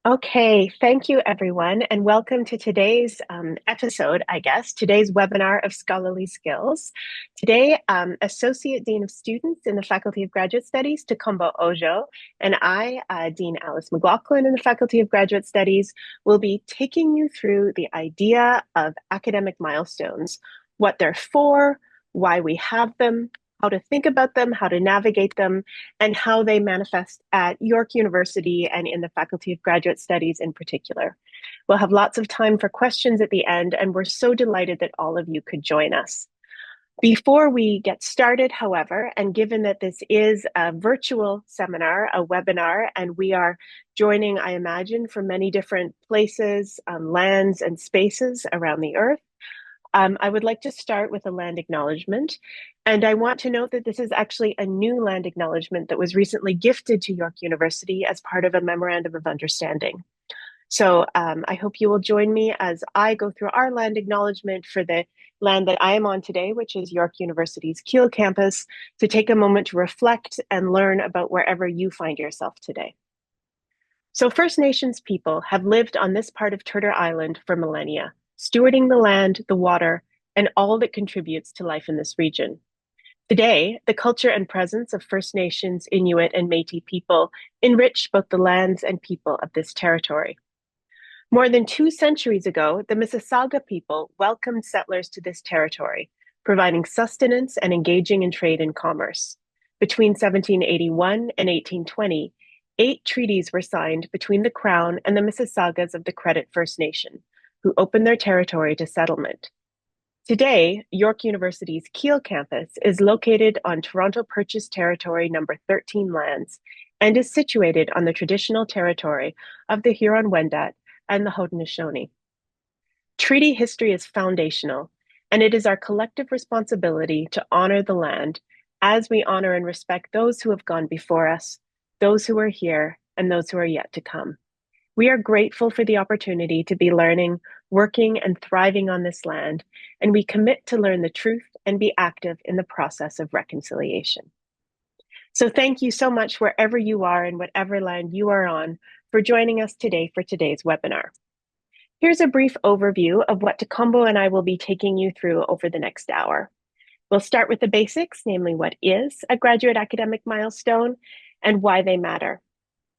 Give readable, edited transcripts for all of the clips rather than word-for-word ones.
Okay, thank you everyone, and welcome to today's episode, today's webinar of Scholarly Skills. Today, Associate Dean of Students in the Faculty of Graduate Studies, Tocumbo Ojo, and I, Dean Alice MacLachlan in the Faculty of Graduate Studies, will be taking you through the idea of academic milestones, what they're for, why we have them, how to think about them, how to navigate them, and how they manifest at York University and in the Faculty of Graduate Studies in particular. We'll have lots of time for questions at the end, and we're so delighted that all of you could join us. Before we get started, however, and given that this is a virtual seminar, a webinar, and we are joining, I imagine, from many different places, lands, and spaces around the Earth, I would like to start with a land acknowledgement. And I want to note that this is actually a new land acknowledgement that was recently gifted to York University as part of a memorandum of understanding. So I hope you will join me as I go through our land acknowledgement for the land that I am on today, which is York University's Keele campus, to take a moment to reflect and learn about wherever you find yourself today. So First Nations people have lived on this part of Turtle Island for millennia, stewarding the land, the water, and all that contributes to life in this region. Today, the culture and presence of First Nations, Inuit, and Métis people enrich both the lands and people of this territory. More than 2 centuries ago, the Mississauga people welcomed settlers to this territory, providing sustenance and engaging in trade and commerce. Between 1781 and 1820, 8 treaties were signed between the Crown and the Mississaugas of the Credit First Nation, who opened their territory to settlement. Today, York University's Keele campus is located on Toronto Purchase Territory number 13 lands and is situated on the traditional territory of the Huron-Wendat and the Haudenosaunee. Treaty history is foundational, and it is our collective responsibility to honor the land as we honor and respect those who have gone before us, those who are here, and those who are yet to come. We are grateful for the opportunity to be learning, working, and thriving on this land, and we commit to learn the truth and be active in the process of reconciliation. So thank you so much wherever you are and whatever land you are on for joining us today for today's webinar. Here's a brief overview of what Tocumbo and I will be taking you through over the next hour. We'll start with the basics, namely what is a graduate academic milestone and why they matter.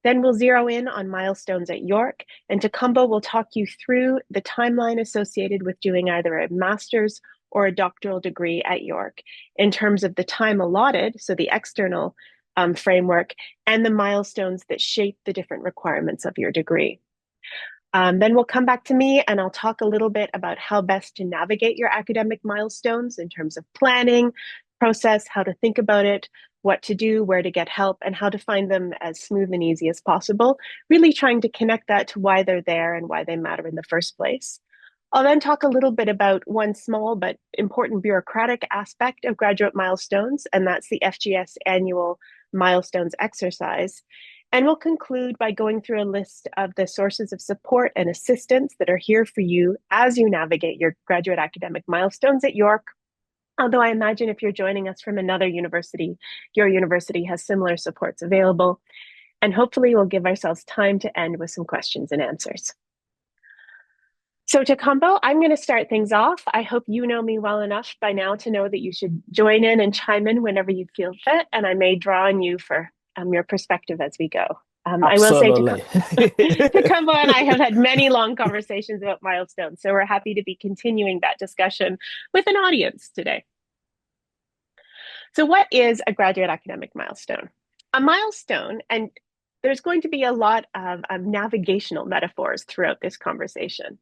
Then we'll zero in on milestones at York, and Tocumbo will talk you through the timeline associated with doing either a master's or a doctoral degree at York in terms of the time allotted, so the external framework, and the milestones that shape the different requirements of your degree. Then we'll come back to me and I'll talk a little bit about how best to navigate your academic milestones in terms of planning, process, how to think about it, what to do, where to get help, and how to find them as smooth and easy as possible, really trying to connect that to why they're there and why they matter in the first place. I'll then talk a little bit about one small but important bureaucratic aspect of graduate milestones, and that's the FGS annual milestones exercise. And we'll conclude by going through a list of the sources of support and assistance that are here for you as you navigate your graduate academic milestones at York. Although I imagine if you're joining us from another university, your university has similar supports available. And hopefully we'll give ourselves time to end with some questions and answers. So Tocumbo, I'm going to start things off. I hope you know me well enough by now to know that you should join in and chime in whenever you feel fit, and I may draw on you for your perspective as we go. I will say Absolutely. Tocumbo and I have had many long conversations about milestones, so we're happy to be continuing that discussion with an audience today. So what is a graduate academic milestone? A milestone, and there's going to be a lot of navigational metaphors throughout this conversation.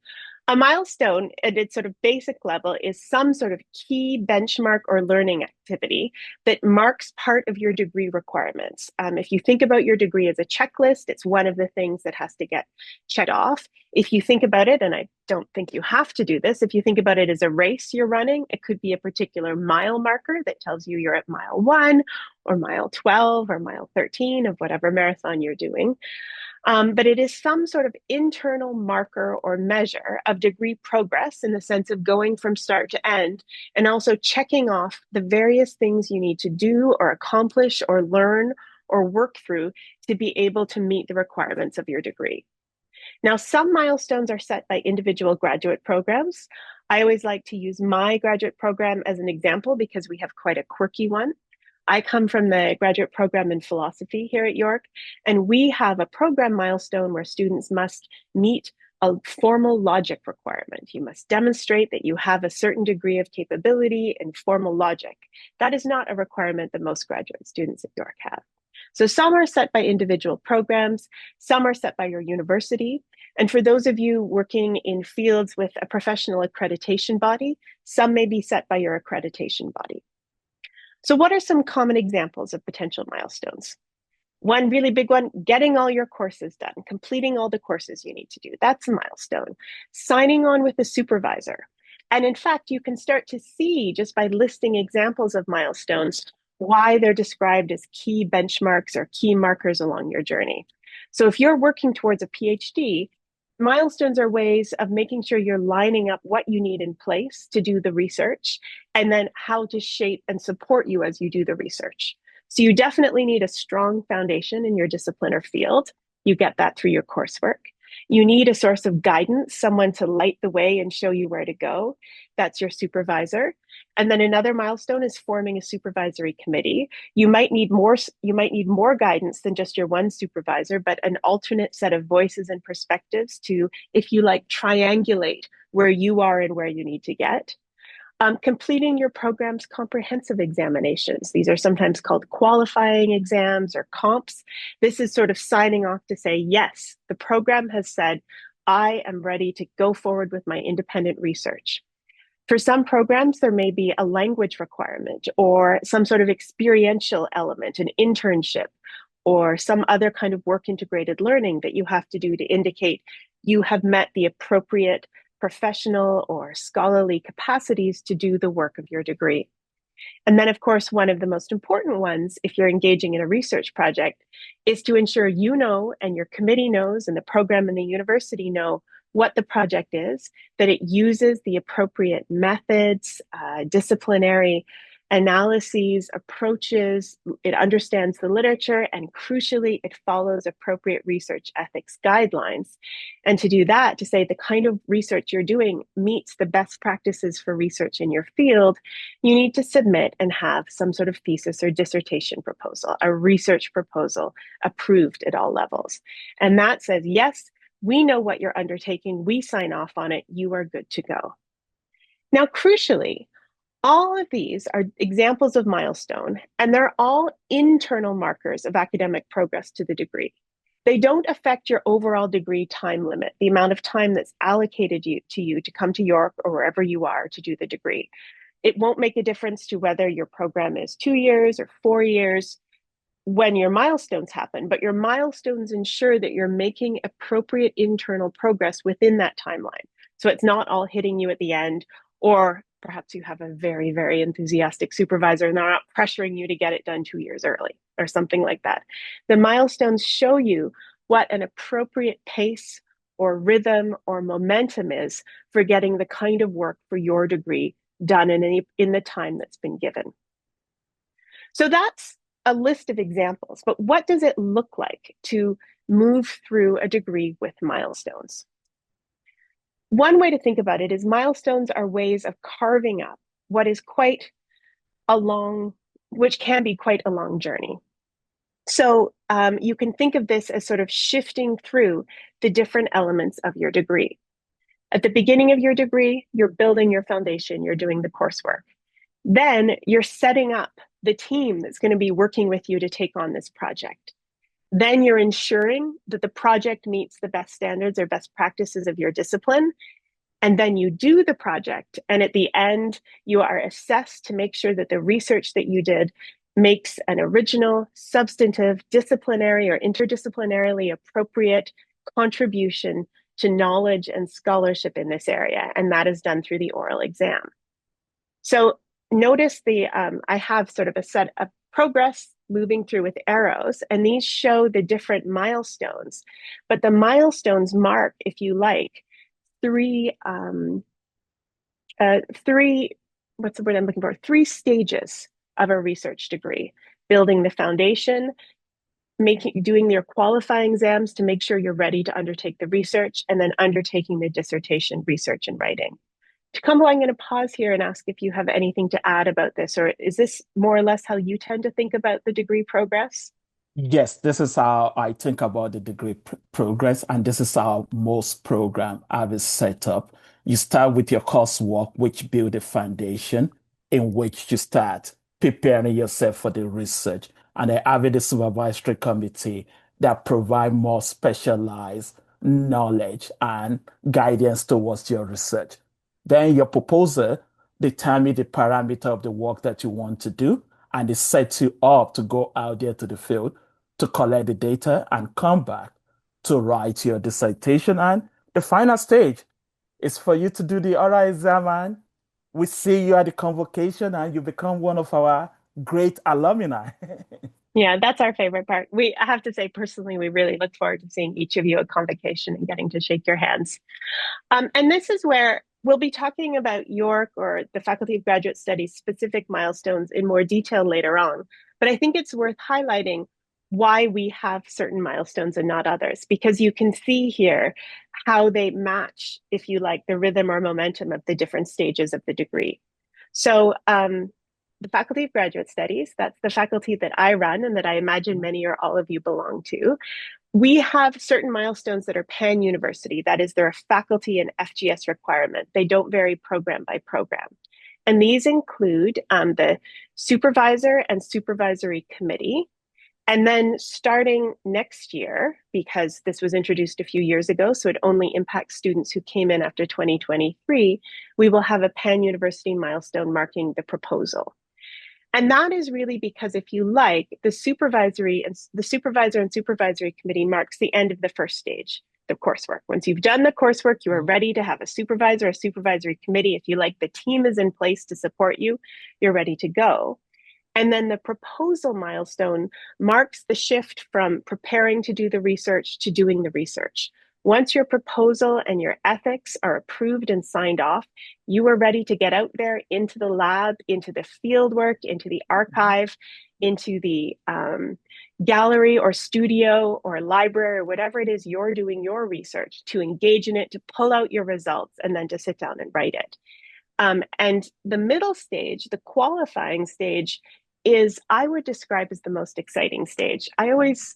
A milestone at its sort of basic level is some sort of key benchmark or learning activity that marks part of your degree requirements. If you think about your degree as a checklist, it's one of the things that has to get checked off. If you think about it, and I don't think you have to do this, if you think about it as a race you're running, it could be a particular mile marker that tells you you're at mile 1 or mile 12 or mile 13 of whatever marathon you're doing. But it is some sort of internal marker or measure of degree progress in the sense of going from start to end, and also checking off the various things you need to do or accomplish or learn or work through to be able to meet the requirements of your degree. Now, some milestones are set by individual graduate programs. I always like to use my graduate program as an example because we have quite a quirky one. I come from the graduate program in philosophy here at York, and we have a program milestone where students must meet a formal logic requirement. You must demonstrate that you have a certain degree of capability in formal logic. That is not a requirement that most graduate students at York have. So some are set by individual programs, some are set by your university. And for those of you working in fields with a professional accreditation body, some may be set by your accreditation body. So what are some common examples of potential milestones? One really big one, getting all your courses done, completing all the courses you need to do. That's a milestone. Signing on with a supervisor. And in fact, you can start to see just by listing examples of milestones why they're described as key benchmarks or key markers along your journey. So if you're working towards a PhD, milestones are ways of making sure you're lining up what you need in place to do the research and then how to shape and support you as you do the research. So you definitely need a strong foundation in your discipline or field. You get that through your coursework. You need a source of guidance, someone to light the way and show you where to go. That's your supervisor. And then another milestone is forming a supervisory committee. You might need more guidance than just your one supervisor, but an alternate set of voices and perspectives to, if you like, triangulate where you are and where you need to get. Completing your program's comprehensive examinations. These are sometimes called qualifying exams or comps. This is sort of signing off to say, yes, the program has said, I am ready to go forward with my independent research. For some programs, there may be a language requirement or some sort of experiential element, an internship, or some other kind of work integrated learning that you have to do to indicate you have met the appropriate professional or scholarly capacities to do the work of your degree. And then, of course, one of the most important ones, if you're engaging in a research project, is to ensure you know and your committee knows and the program and the university know what the project is, that it uses the appropriate methods, disciplinary analyses, approaches, it understands the literature, and crucially, it follows appropriate research ethics guidelines. And to do that, to say the kind of research you're doing meets the best practices for research in your field, you need to submit and have some sort of thesis or dissertation proposal, a research proposal approved at all levels. And that says, yes, we know what you're undertaking, we sign off on it, you are good to go. Now, crucially, all of these are examples of milestone, and they're all internal markers of academic progress to the degree. They don't affect your overall degree time limit, the amount of time that's allocated to you to come to York or wherever you are to do the degree. It won't make a difference to whether your program is 2 years or 4 years when your milestones happen, but your milestones ensure that you're making appropriate internal progress within that timeline. So it's not all hitting you at the end, or perhaps you have a very, very enthusiastic supervisor and they're not pressuring you to get it done 2 years early or something like that. The milestones show you what an appropriate pace or rhythm or momentum is for getting the kind of work for your degree done in the time that's been given. So that's a list of examples, but what does it look like to move through a degree with milestones? One way to think about it is milestones are ways of carving up what is quite a long, which can be quite a long journey. So you can think of this as sort of shifting through the different elements of your degree. At the beginning of your degree, you're building your foundation, you're doing the coursework. Then you're setting up the team that's going to be working with you to take on this project. Then you're ensuring that the project meets the best standards or best practices of your discipline. And then you do the project. And at the end, you are assessed to make sure that the research that you did makes an original, substantive, disciplinary, or interdisciplinarily appropriate contribution to knowledge and scholarship in this area. And that is done through the oral exam. So notice I have sort of a set of progress moving through with arrows, and these show the different milestones. But the milestones mark, if you like, three, what's the word I'm looking for? 3 stages of a research degree: building the foundation, doing your qualifying exams to make sure you're ready to undertake the research, and then undertaking the dissertation research and writing. Tacumbo, I'm going to pause here and ask if you have anything to add about this, or is this more or less how you tend to think about the degree progress? Yes, this is how I think about the degree progress, and this is how most program have it set up. You start with your coursework, which build a foundation in which you start preparing yourself for the research, and then having the supervisory committee that provide more specialized knowledge and guidance towards your research. Then your proposal determine the parameter of the work that you want to do, and it sets you up to go out there to the field to collect the data and come back to write your dissertation. And the final stage is for you to do the oral exam. And we see you at the convocation and you become one of our great alumni. Yeah, that's our favorite part. I have to say, personally, we really look forward to seeing each of you at convocation and getting to shake your hands. And this is where we'll be talking about York or the Faculty of Graduate Studies specific milestones in more detail later on. But I think it's worth highlighting why we have certain milestones and not others, because you can see here how they match, if you like, the rhythm or momentum of the different stages of the degree. So the Faculty of Graduate Studies, that's the faculty that I run and that I imagine many or all of you belong to. We have certain milestones that are pan-university. That is, they're a faculty and FGS requirement. They don't vary program by program. And these include the supervisor and supervisory committee. And then starting next year, because this was introduced a few years ago, so it only impacts students who came in after 2023, we will have a pan-university milestone marking the proposal. And that is really because, if you like, the supervisor and supervisory committee marks the end of the first stage, the coursework. Once you've done the coursework, you are ready to have a supervisor, a supervisory committee. If you like, the team is in place to support you, you're ready to go. And then the proposal milestone marks the shift from preparing to do the research to doing the research. Once your proposal and your ethics are approved and signed off, you are ready to get out there into the lab, into the field work, into the archive, into the gallery or studio or library or whatever it is you're doing your research, to engage in it, to pull out your results, and then to sit down and write it. And the middle stage, the qualifying stage, is, I would describe, as the most exciting stage. I always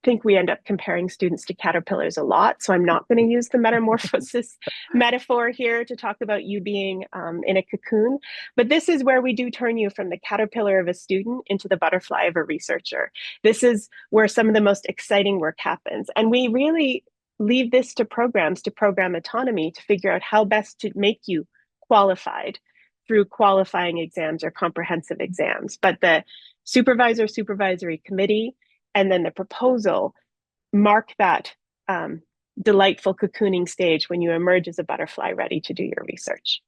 think we end up comparing students to caterpillars a lot, so I'm not going to use the metamorphosis metaphor here to talk about you being in a cocoon. But this is where we do turn you from the caterpillar of a student into the butterfly of a researcher. This is where some of the most exciting work happens. And we really leave this to programs, to program autonomy, to figure out how best to make you qualified through qualifying exams or comprehensive exams. But the supervisory committee and then the proposal mark that delightful cocooning stage when you emerge as a butterfly ready to do your research.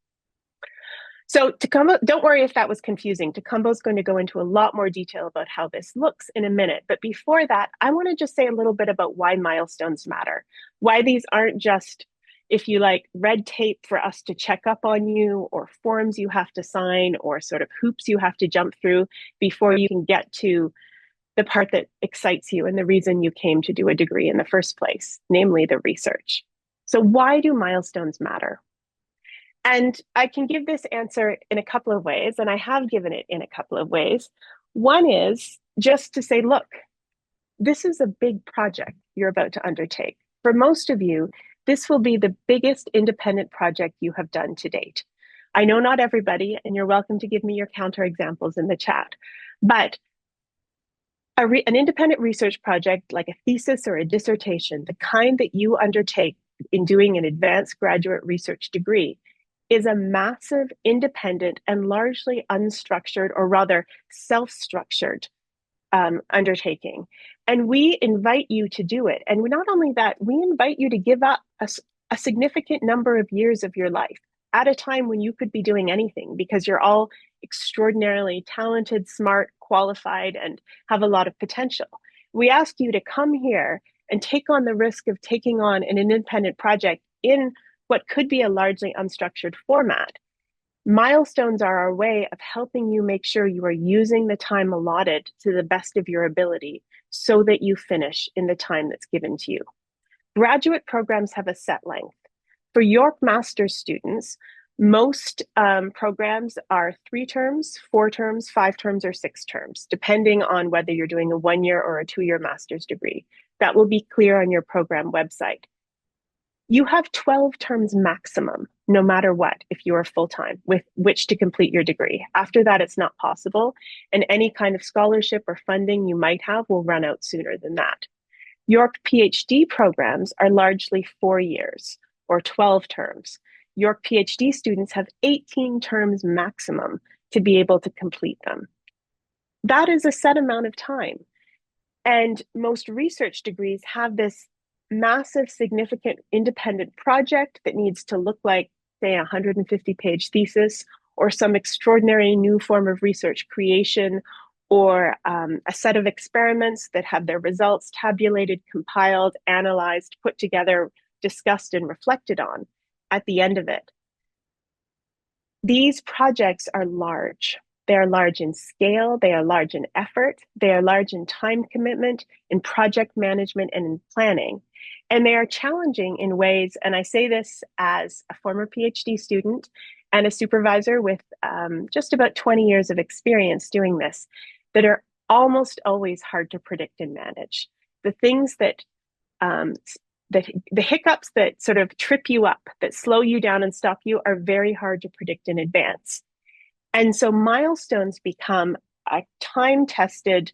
So Tacumbo, don't worry if that was confusing. Tacumbo's going to go into a lot more detail about how this looks in a minute. But before that, I want to just say a little bit about why milestones matter, why these aren't just, if you like, red tape for us to check up on you, or forms you have to sign, or sort of hoops you have to jump through before you can get to the part that excites you and the reason you came to do a degree in the first place, namely the research. So why do milestones matter? And I can give this answer in a couple of ways, and I have given it in a couple of ways. One is just to say, look, this is a big project you're about to undertake. For most of you, this will be the biggest independent project you have done to date. I know not everybody, and you're welcome to give me your counterexamples in the chat, but an independent research project like a thesis or a dissertation, the kind that you undertake in doing an advanced graduate research degree, is a massive, independent, and largely unstructured, or rather self-structured undertaking. And we invite you to do it. And not only that, we invite you to give up a significant number of years of your life at a time when you could be doing anything, because you're all extraordinarily talented, smart, qualified, and have a lot of potential. We ask you to come here and take on the risk of taking on an independent project in what could be a largely unstructured format, Milestones are our way of helping you make sure you are using the time allotted to the best of your ability so that you finish in the time that's given to you. Graduate programs have a set length. For York Master's students, most programs are 3 terms, 4 terms, 5 terms, or 6 terms, depending on whether you're doing a 1-year or a 2-year master's degree. That will be clear on your program website. You have 12 terms maximum, no matter what, if you are full-time, with which to complete your degree. After that, it's not possible, and any kind of scholarship or funding you might have will run out sooner than that. York PhD programs are largely 4 years or 12 terms. York PhD students have 18 terms maximum to be able to complete them. That is a set amount of time. And most research degrees have this massive, significant independent project that needs to look like, say, a 150-page thesis or some extraordinary new form of research creation, or a set of experiments that have their results tabulated, compiled, analyzed, put together, discussed, and reflected on at the end of it. These projects are large. They are large in scale, they are large in effort, they are large in time commitment, in project management, and in planning. And they are challenging in ways, and I say this as a former PhD student and a supervisor with just about 20 years of experience doing this, that are almost always hard to predict and manage. The things that the hiccups that sort of trip you up, that slow you down and stop you, are very hard to predict in advance. And so milestones become a time-tested,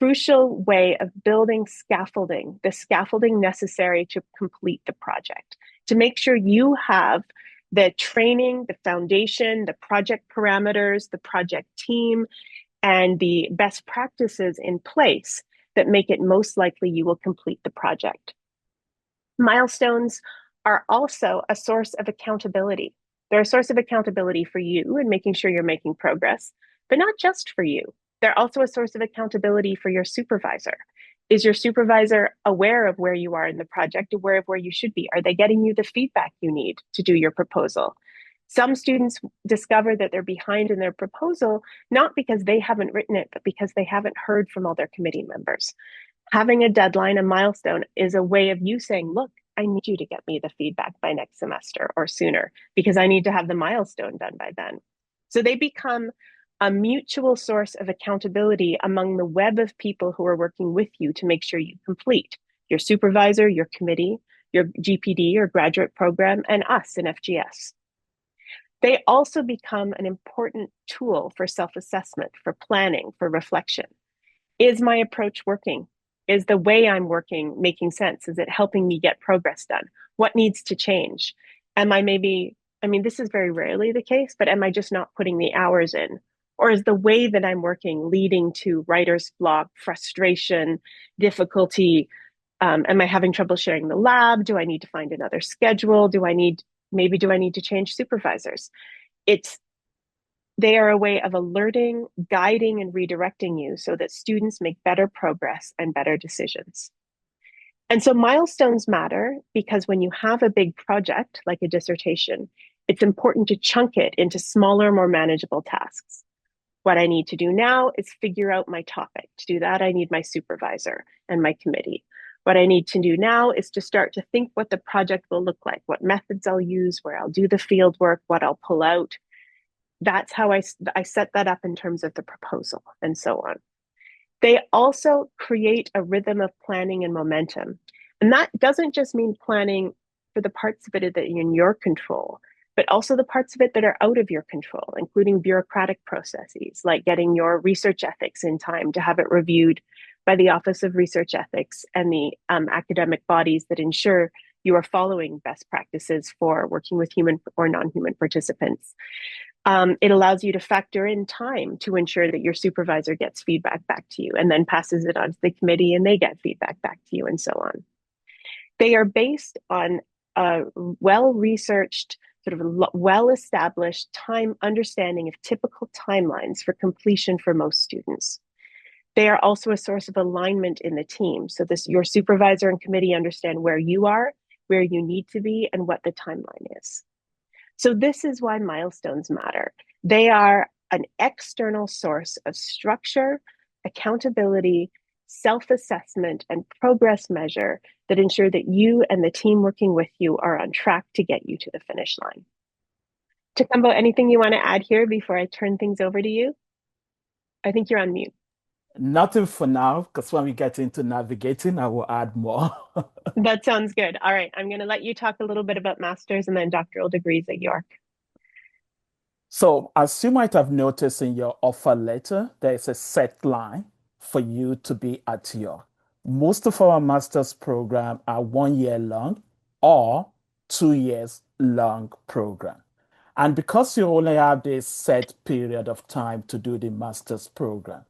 crucial way of building scaffolding, the scaffolding necessary to complete the project, to make sure you have the training, the foundation, the project parameters, the project team, and the best practices in place that make it most likely you will complete the project. Milestones are also a source of accountability. They're a source of accountability for you in making sure you're making progress, but not just for you. They're also a source of accountability for your supervisor. Is your supervisor aware of where you are in the project, aware of where you should be? Are they getting you the feedback you need to do your proposal? Some students discover that they're behind in their proposal, not because they haven't written it, but because they haven't heard from all their committee members. Having a deadline, a milestone, is a way of you saying, look, I need you to get me the feedback by next semester or sooner, because I need to have the milestone done by then. So they become a mutual source of accountability among the web of people who are working with you to make sure you complete: your supervisor, your committee, your GPD, your graduate program, and us in FGS. They also become an important tool for self-assessment, for planning, for reflection. Is my approach working? Is the way I'm working making sense? Is it helping me get progress done? What needs to change? Am I maybe, I mean, this is very rarely the case, but am I just not putting the hours in? Or is the way that I'm working leading to writer's block, frustration, difficulty? Am I having trouble sharing the lab? Do I need to find another schedule? Do I need to change supervisors? They are a way of alerting, guiding, and redirecting you so that students make better progress and better decisions. And so milestones matter because when you have a big project like a dissertation, it's important to chunk it into smaller, more manageable tasks. What I need to do now is figure out my topic. To do that, I need my supervisor and my committee. What I need to do now is to start to think what the project will look like, what methods I'll use, where I'll do the field work, what I'll pull out. That's how I set that up in terms of the proposal and so on. They also create a rhythm of planning and momentum. And that doesn't just mean planning for the parts of it that are in your control, but also the parts of it that are out of your control, including bureaucratic processes, like getting your research ethics in time to have it reviewed by the Office of Research Ethics and the academic bodies that ensure you are following best practices for working with human or non-human participants. It allows you to factor in time to ensure that your supervisor gets feedback back to you and then passes it on to the committee and they get feedback back to you and so on. They are based on a well-researched, sort of well-established time understanding of typical timelines for completion for most students. They are also a source of alignment in the team. So your supervisor and committee understand where you are, where you need to be, and what the timeline is. So this is why milestones matter. They are an external source of structure, accountability, self-assessment, and progress measure that ensure that you and the team working with you are on track to get you to the finish line. Takumbo, anything you want to add here before I turn things over to you? I think you're on mute. Nothing for now, because when we get into navigating, I will add more. That sounds good. All right, I'm going to let you talk a little bit about master's and then doctoral degrees at York. So, as you might have noticed in your offer letter, there is a set line for you to be at York. Most of our master's program are 1 year long or 2 years long program. And because you only have this set period of time to do the master's program,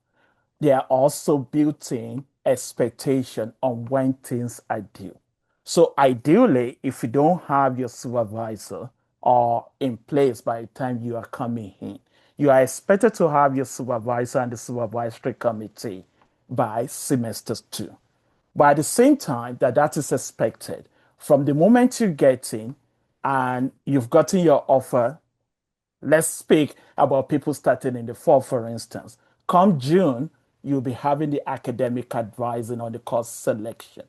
there are also built-in expectation on when things are due. So ideally, if you don't have your supervisor or in place by the time you are coming in, you are expected to have your supervisor and the supervisory committee by semester 2. But at the same time that is expected, from the moment you get in and you've gotten your offer. Let's speak about people starting in the fall, for instance. Come June, you'll be having the academic advising on the course selection.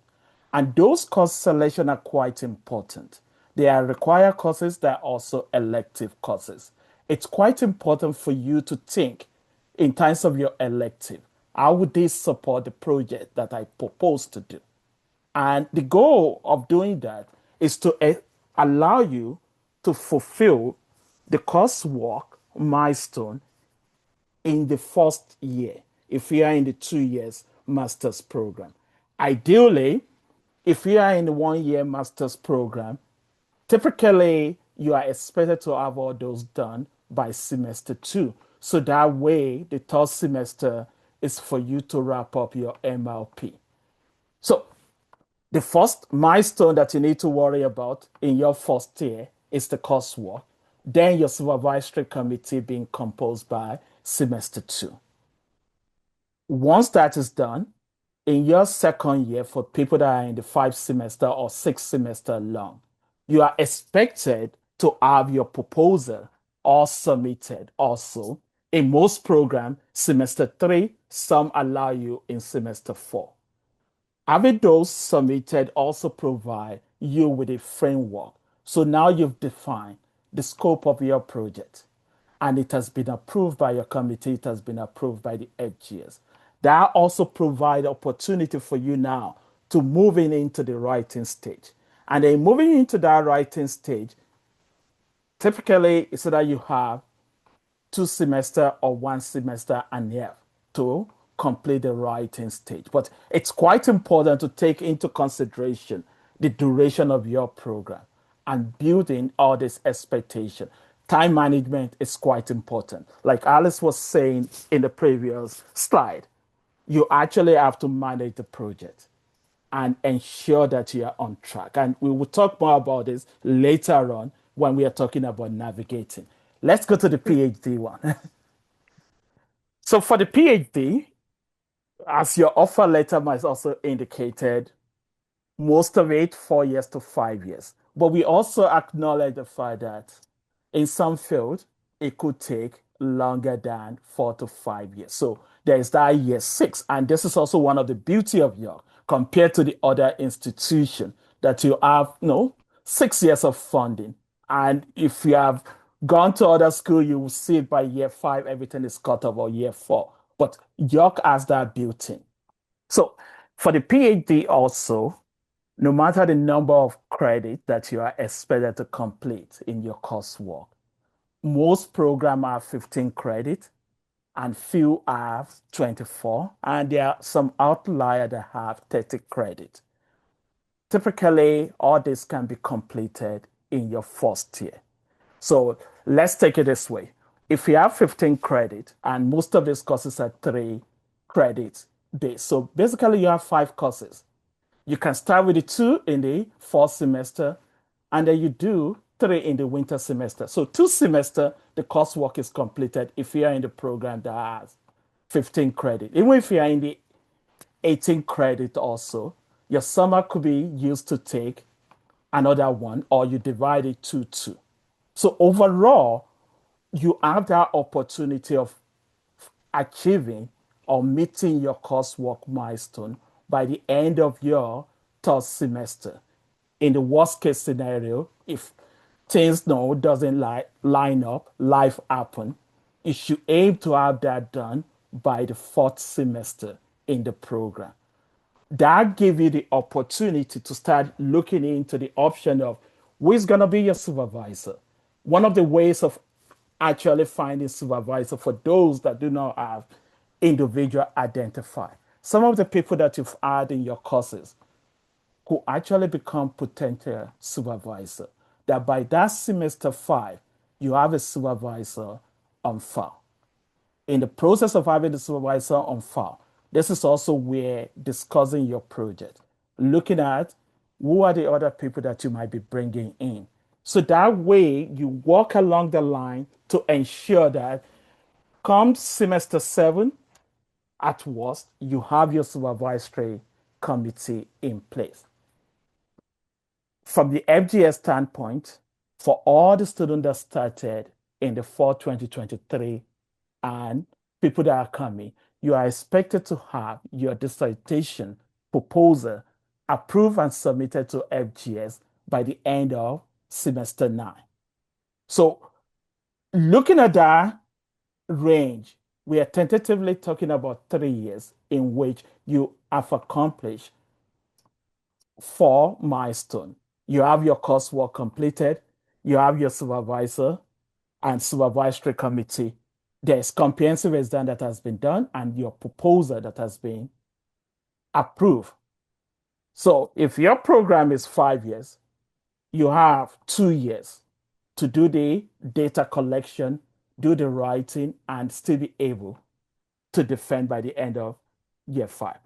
And those course selection are quite important. They are required courses, they are also elective courses. It's quite important for you to think in terms of your elective. How would this support the project that I propose to do? And the goal of doing that is to allow you to fulfill the coursework milestone in the first year if you are in the 2 years master's program. Ideally, if you are in the 1 year master's program, typically you are expected to have all those done by semester 2. So that way, the third semester is for you to wrap up your MLP. So the first milestone that you need to worry about in your first year is the coursework, then your supervisory committee being composed by semester 2. Once that is done, in your second year, for people that are in the 5 semester or 6 semester long, you are expected to have your proposal all submitted also. In most programs, semester 3, some allow you in semester 4. Having those submitted also provide you with a framework. So now you've defined the scope of your project and it has been approved by your committee, it has been approved by the FGS. That also provide opportunity for you now to moving into the writing stage. And then moving into that writing stage, typically it's that you have 2 semester or 1 semester and half to complete the writing stage. But it's quite important to take into consideration the duration of your program and building all this expectation. Time management is quite important. Like Alice was saying in the previous slide, you actually have to manage the project and ensure that you are on track. And we will talk more about this later on when we are talking about navigating. Let's go to the PhD one. So for the PhD, as your offer letter might also indicated, most of it 4 years to 5 years. But we also acknowledge the fact that in some fields, it could take longer than 4 to 5 years. So there's that year 6. And this is also one of the beauty of York compared to the other institution that you have, 6 years of funding. And if you have gone to other school, you will see it by year 5, everything is cut off, or year 4. But York has that built in. So for the PhD also, no matter the number of credit that you are expected to complete in your coursework, most programs have 15 credit and few have 24, and there are some outliers that have 30 credit. Typically, all this can be completed in your first year. So let's take it this way. If you have 15 credit and most of these courses are 3 credits based, so basically you have 5 courses. You can start with the 2 in the fall semester, and then you do 3 in the winter semester. So 2 semester, the coursework is completed if you are in the program that has 15 credit. Even if you are in the 18 credit also, your summer could be used to take another one, or you divide it 2. So overall, you have that opportunity of achieving or meeting your coursework milestone by the end of your third semester. In the worst case scenario, if things no doesn't line up, life happen, you should aim to have that done by the fourth semester in the program. That give you the opportunity to start looking into the option of who is going to be your supervisor. One of the ways of actually finding supervisor for those that do not have individual identify. Some of the people that you've had in your courses who actually become potential supervisor. That by that semester five, you have a supervisor on file. In the process of having the supervisor on file, this is also where discussing your project, looking at who are the other people that you might be bringing in. So that way you walk along the line to ensure that come semester seven, at worst, you have your supervisory committee in place. From the FGS standpoint, for all the students that started in the fall 2023 and people that are coming, you are expected to have your dissertation proposal approved and submitted to FGS by the end of semester nine. So, looking at that range, we are tentatively talking about 3 years in which you have accomplished four milestones. You have your coursework completed, you have your supervisor and supervisory committee. There's comprehensive exam that has been done and your proposal that has been approved. So if your program is 5 years, you have 2 years to do the data collection, do the writing, and still be able to defend by the end of year five.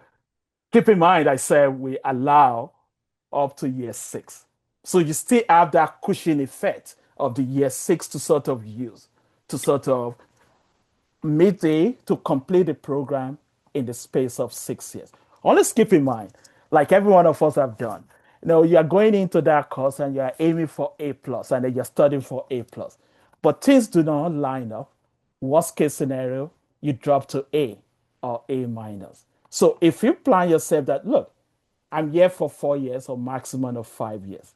Keep in mind, I said we allow up to year six. So you still have that cushion effect of the year six to sort of use, to sort of midday to complete the program in the space of 6 years. Always keep in mind, like every one of us have done, you're going into that course and you're aiming for A plus and then you're studying for A plus. But things do not line up. Worst case scenario, you drop to A or A minus. So if you plan yourself that, look, I'm here for 4 years or maximum of 5 years.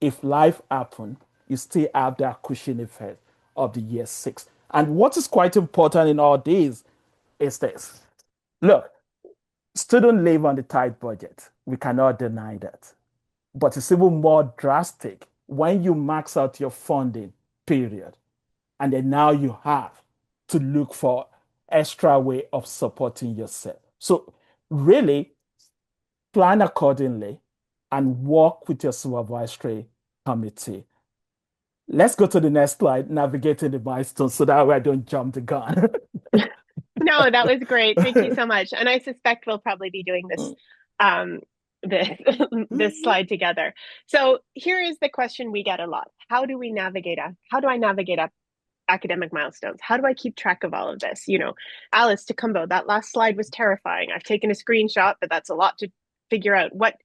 If life happen, you still have that cushion effect of the year six. And what is quite important in all these is this. Look, students live on the tight budget. We cannot deny that. But it's even more drastic when you max out your funding period. And then now you have to look for extra way of supporting yourself. So really plan accordingly and work with your supervisory committee. Let's go to the next slide, navigating the milestones, so that way I don't jump the gun. No, that was great. Thank you so much. And I suspect we'll probably be doing um, this this slide together. So here is the question we get a lot. How do I navigate up academic milestones? How do I keep track of all of this? Alice Tacumbo, that last slide was terrifying. I've taken a screenshot, but that's a lot to figure out. What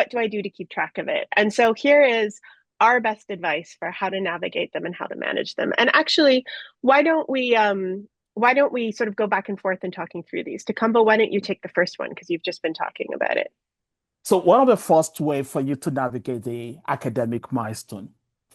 do I do to keep track of it? And so here is our best advice for how to navigate them and how to manage them. And actually, why don't we sort of go back and forth in talking through these? Tacumbo, why don't you take the first one because you've just been talking about it? So one of the first way for you to navigate the academic milestone,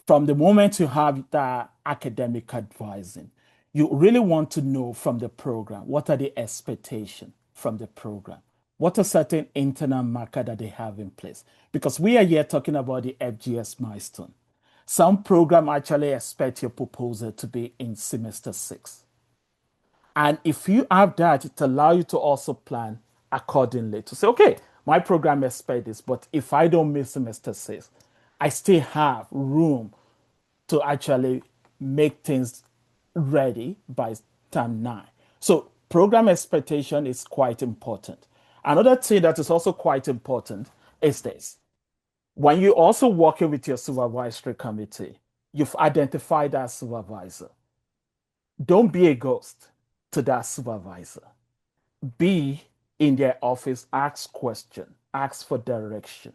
from the moment you have the academic advising, you really want to know from the program, what are the expectations from the program? What are certain internal marker that they have in place? Because we are here talking about the FGS milestone. Some program actually expect your proposal to be in semester six. And if you have that, it allows you to also plan accordingly to say, okay, my program expects this, but if I don't miss semester six, I still have room to actually make things ready by term nine. So program expectation is quite important. Another thing that is also quite important is this. When you're also working with your supervisory committee, you've identified that supervisor. Don't be a ghost to that supervisor. Be in their office, ask question, ask for direction.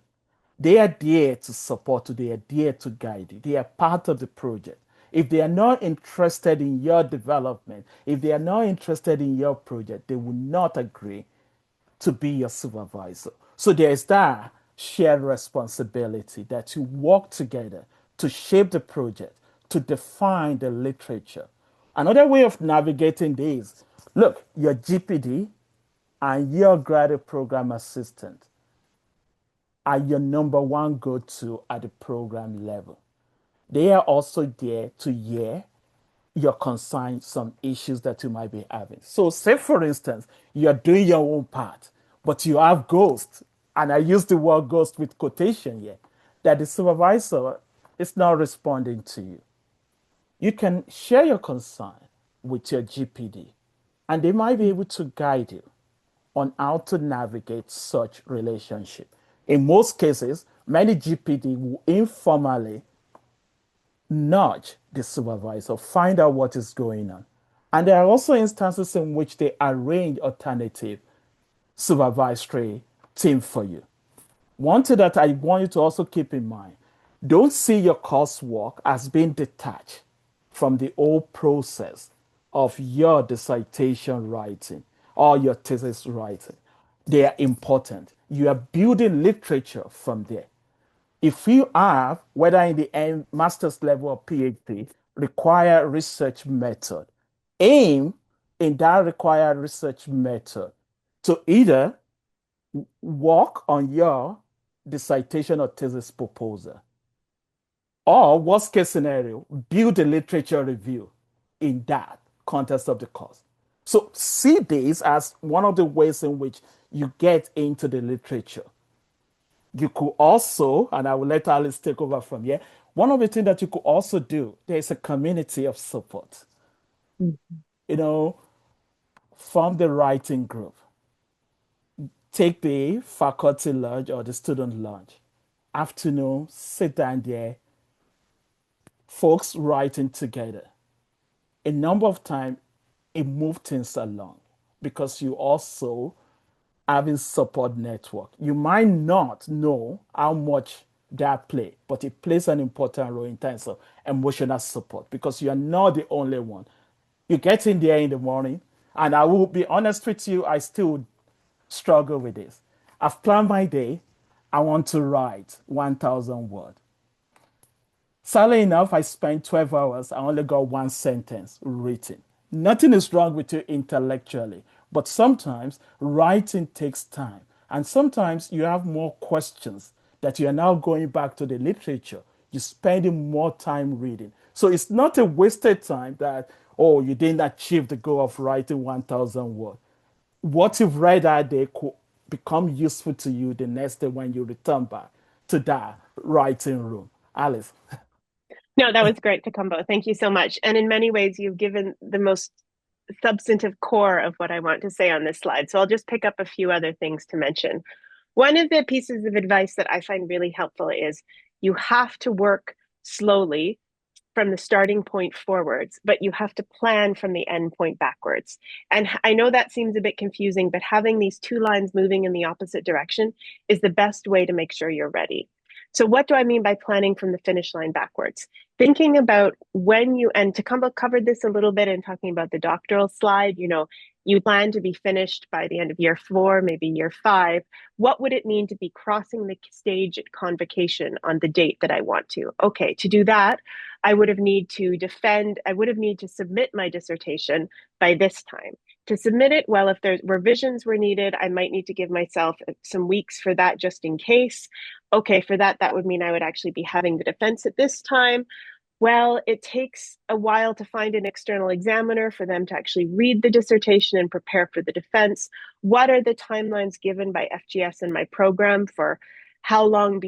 They are there to support you, they are there to guide you, they are part of the project. If they are not interested in your development, if they are not interested in your project, they will not agree to be your supervisor. So there's that shared responsibility that you work together to shape the project, to define the literature. Another way of navigating this, look, your GPD and your graduate program assistant are your number one go-to at the program level. They are also there to hear your concerns, some issues that you might be having. So, say for instance, you're doing your own part, but you have ghosts, and I use the word ghost with quotation here, that the supervisor is not responding to you. You can share your concern with your GPD, and they might be able to guide you on how to navigate such relationship. In most cases, many GPD will informally nudge the supervisor, find out what is going on. And there are also instances in which they arrange alternative supervisory team for you. One thing that I want you to also keep in mind, don't see your coursework as being detached from the whole process of your dissertation writing or your thesis writing. They are important. You are building literature from there. If you have, whether in the master's level or PhD, required research method, aim in that required research method to either work on your dissertation or thesis proposal, or worst case scenario, build a literature review in that context of the course. So see this as one of the ways in which you get into the literature. You could also, and I will let Alice take over from here. One of the things that you could also do, there's a community of support. You know, form the writing group, take the faculty lunch or the student lunch. Afternoon, sit down there, folks writing together. A number of times, it moves things along because you also having support network. You might not know how much that play, but it plays an important role in terms of emotional support because you are not the only one. You get in there in the morning, and I will be honest with you, I still struggle with this. I've planned my day. I want to write 1,000 words. Sadly enough, I spent 12 hours. I only got one sentence written. Nothing is wrong with you intellectually, but sometimes writing takes time. And sometimes you have more questions that you are now going back to the literature. You're spending more time reading. So it's not a wasted time that, oh, you didn't achieve the goal of writing 1,000 words. What you've read that day could become useful to you the next day when you return back to that writing room. Alice. No, that was great, Tacumbo. Thank you so much. And in many ways, you've given the most substantive core of what I want to say on this slide. So I'll just pick up a few other things to mention. One of the pieces of advice that I find really helpful is you have to work slowly from the starting point forwards, but you have to plan from the end point backwards. And I know that seems a bit confusing, but having these two lines moving in the opposite direction is the best way to make sure you're ready. So what do I mean by planning from the finish line backwards? Thinking about when you, and Tacumbo covered this a little bit in talking about the doctoral slide, you plan to be finished by the end of year 4, maybe year 5. What would it mean to be crossing the stage at convocation on the date that I want to? Okay, to do that, I would need to submit my dissertation by this time. To submit it, well, if there's revisions were needed, I might need to give myself some weeks for that just in case. Okay, for that would mean I would actually be having the defense at this time. Well, it takes a while to find an external examiner for them to actually read the dissertation and prepare for the defense. What are the timelines given by FGS and my program for how long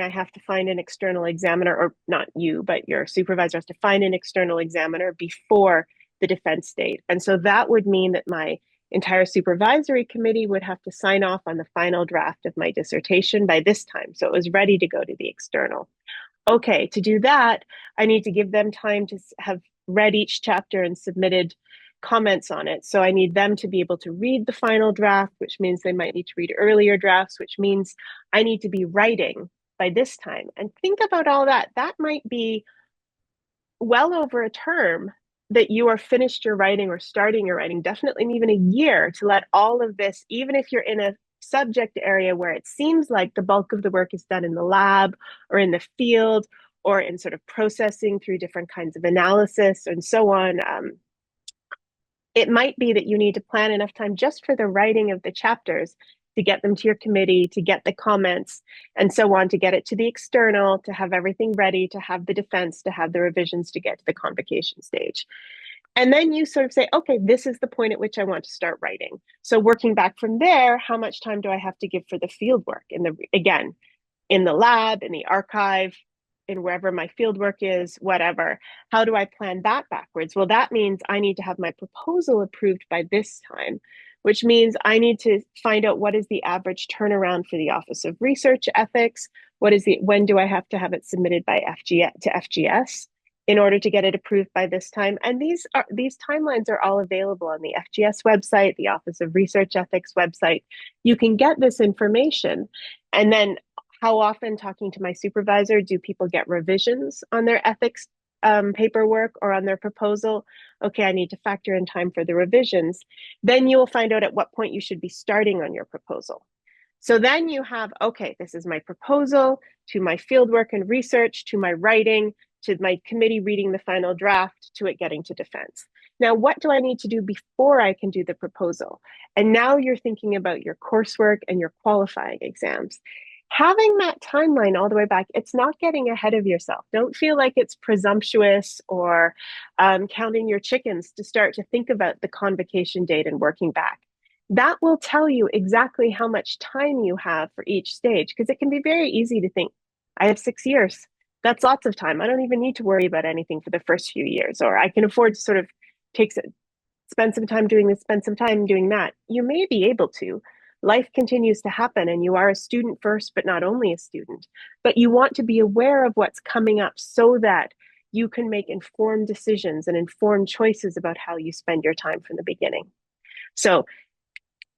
I have to find an external examiner, or not you, but your supervisor has to find an external examiner before the defense date. And so that would mean that my entire supervisory committee would have to sign off on the final draft of my dissertation by this time. So it was ready to go to the external. Okay, to do that, I need to give them time to have read each chapter and submitted comments on it. So I need them to be able to read the final draft, which means they might need to read earlier drafts, which means I need to be writing by this time. And think about all that. That might be well over a term that you are finished your writing or starting your writing, definitely even a year, to let all of this, even if you're in a subject area where it seems like the bulk of the work is done in the lab or in the field or in sort of processing through different kinds of analysis and so on. It might be that you need to plan enough time just for the writing of the chapters to get them to your committee, to get the comments, and so on, to get it to the external, to have everything ready, to have the defense, to have the revisions, to get to the convocation stage. And then you sort of say, okay, this is the point at which I want to start writing. So working back from there, how much time do I have to give for the field work? Again, in the lab, in the archive, in wherever my field work is, whatever. How do I plan that backwards? Well, that means I need to have my proposal approved by this time, which means I need to find out what is the average turnaround for the Office of Research Ethics. When do I have to have it submitted by FGS in order to get it approved by this time? And these timelines are all available on the FGS website, the Office of Research Ethics website. You can get this information. And then how often, talking to my supervisor, do people get revisions on their ethics paperwork or on their proposal? Okay, I need to factor in time for the revisions. Then you will find out at what point you should be starting on your proposal. So then you have, okay, this is my proposal to my fieldwork and research, to my writing, to my committee reading the final draft, to it getting to defense. Now, what do I need to do before I can do the proposal? And now you're thinking about your coursework and your qualifying exams. Having that timeline all the way back, it's not getting ahead of yourself. Don't feel like it's presumptuous or counting your chickens to start to think about the convocation date and working back. That will tell you exactly how much time you have for each stage, because it can be very easy to think, I have 6 years. That's lots of time. I don't even need to worry about anything for the first few years, or I can afford to sort of spend some time doing this, spend some time doing that. You may be able to. Life continues to happen, and you are a student first, but not only a student. But you want to be aware of what's coming up so that you can make informed decisions and informed choices about how you spend your time from the beginning. So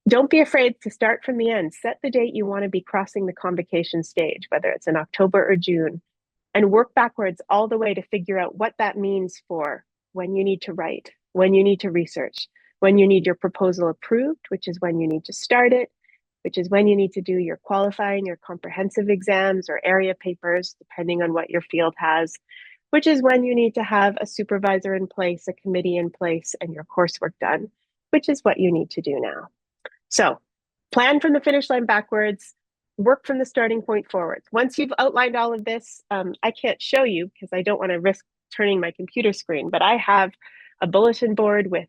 don't be afraid to start from the end. Set the date you want to be crossing the convocation stage, whether it's in October or June, and work backwards all the way to figure out what that means for when you need to write, when you need to research, when you need your proposal approved, which is when you need to start it, which is when you need to do your qualifying, your comprehensive exams or area papers, depending on what your field has, which is when you need to have a supervisor in place, a committee in place, and your coursework done, which is what you need to do now. So plan from the finish line backwards, work from the starting point forwards. Once you've outlined all of this, I can't show you because I don't want to risk turning my computer screen, but I have a bulletin board with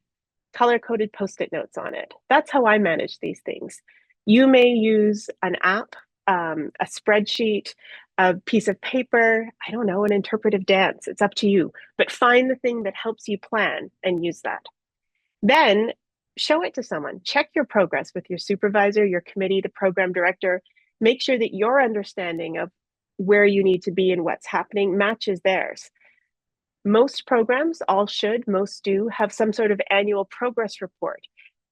color-coded Post-it notes on it. That's how I manage these things. You may use an app, a spreadsheet, a piece of paper, I don't know, an interpretive dance. It's up to you. But find the thing that helps you plan and use that. Then show it to someone. Check your progress with your supervisor, your committee, the program director. Make sure that your understanding of where you need to be and what's happening matches theirs. Most programs, most do, have some sort of annual progress report,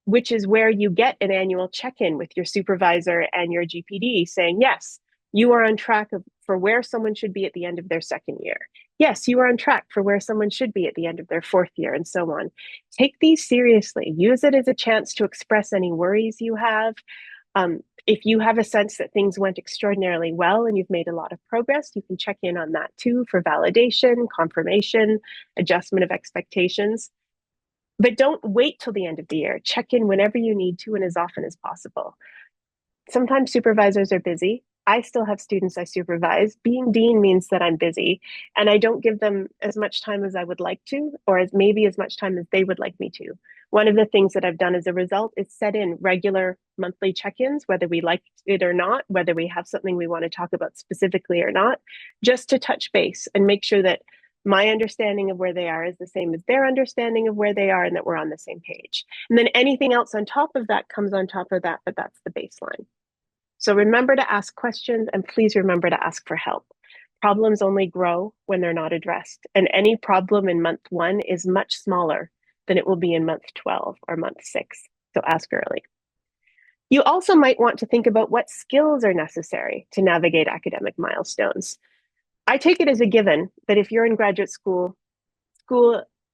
which is where you get an annual check-in with your supervisor and your GPD saying, yes, you are on track for where someone should be at the end of their second year. Yes, you are on track for where someone should be at the end of their fourth year, and so on. Take these seriously. Use it as a chance to express any worries you have. If you have a sense that things went extraordinarily well and you've made a lot of progress, you can check in on that too for validation, confirmation, adjustment of expectations. But don't wait till the end of the year. Check in whenever you need to and as often as possible. Sometimes supervisors are busy. I still have students I supervise. Being dean means that I'm busy and I don't give them as much time as I would like to, or maybe as much time as they would like me to. One of the things that I've done as a result is set in regular monthly check-ins, whether we like it or not, whether we have something we want to talk about specifically or not, just to touch base and make sure that my understanding of where they are is the same as their understanding of where they are and that we're on the same page. And then anything else on top of that comes on top of that, but that's the baseline. So remember to ask questions and please remember to ask for help. Problems only grow when they're not addressed. And any problem in month one is much smaller than it will be in month 12 or month 6. So ask early. You also might want to think about what skills are necessary to navigate academic milestones. I take it as a given that if you're in graduate school,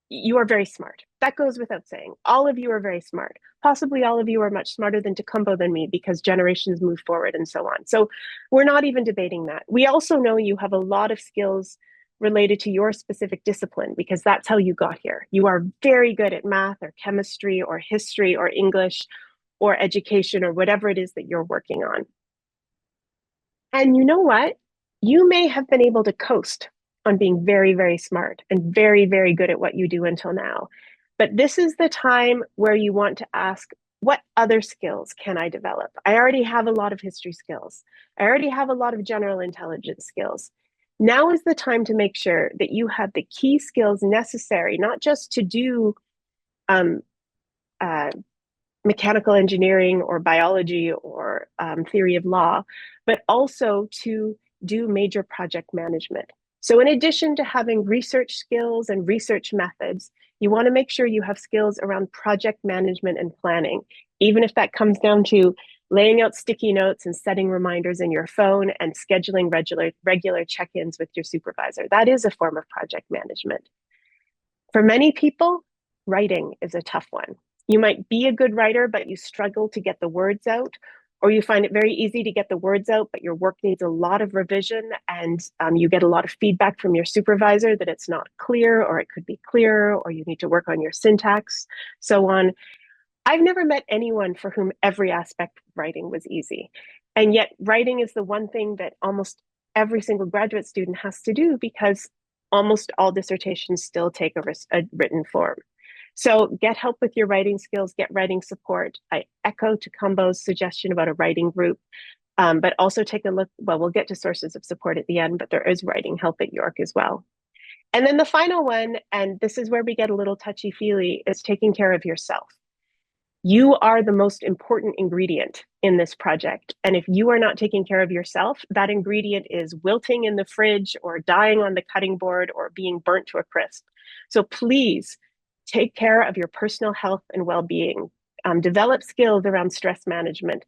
you are very smart. That goes without saying. All of you are very smart. Possibly all of you are much smarter than Tecumbo than me because generations move forward and so on. So we're not even debating that. We also know you have a lot of skills related to your specific discipline because that's how you got here. You are very good at math or chemistry or history or English or education or whatever it is that you're working on. And you know what? You may have been able to coast on being very, very smart and very, very good at what you do until now. But this is the time where you want to ask, what other skills can I develop? I already have a lot of history skills. I already have a lot of general intelligence skills. Now is the time to make sure that you have the key skills necessary, not just to do um, uh, mechanical engineering or biology or theory of law, but also to do major project management. So in addition to having research skills and research methods, you want to make sure you have skills around project management and planning, even if that comes down to laying out sticky notes and setting reminders in your phone and scheduling regular check-ins with your supervisor. That is a form of project management. For many people, writing is a tough one. You might be a good writer, but you struggle to get the words out, or you find it very easy to get the words out, but your work needs a lot of revision and you get a lot of feedback from your supervisor that it's not clear, or it could be clearer, or you need to work on your syntax, so on. I've never met anyone for whom every aspect of writing was easy. And yet writing is the one thing that almost every single graduate student has to do because almost all dissertations still take a written form. So get help with your writing skills, get writing support. I echo Tecumbo's suggestion about a writing group, but also take a look, well, we'll get to sources of support at the end, but there is writing help at York as well. And then the final one, and this is where we get a little touchy-feely, is taking care of yourself. You are the most important ingredient in this project. And if you are not taking care of yourself, that ingredient is wilting in the fridge or dying on the cutting board or being burnt to a crisp. So please take care of your personal health and well-being. Develop skills around stress management.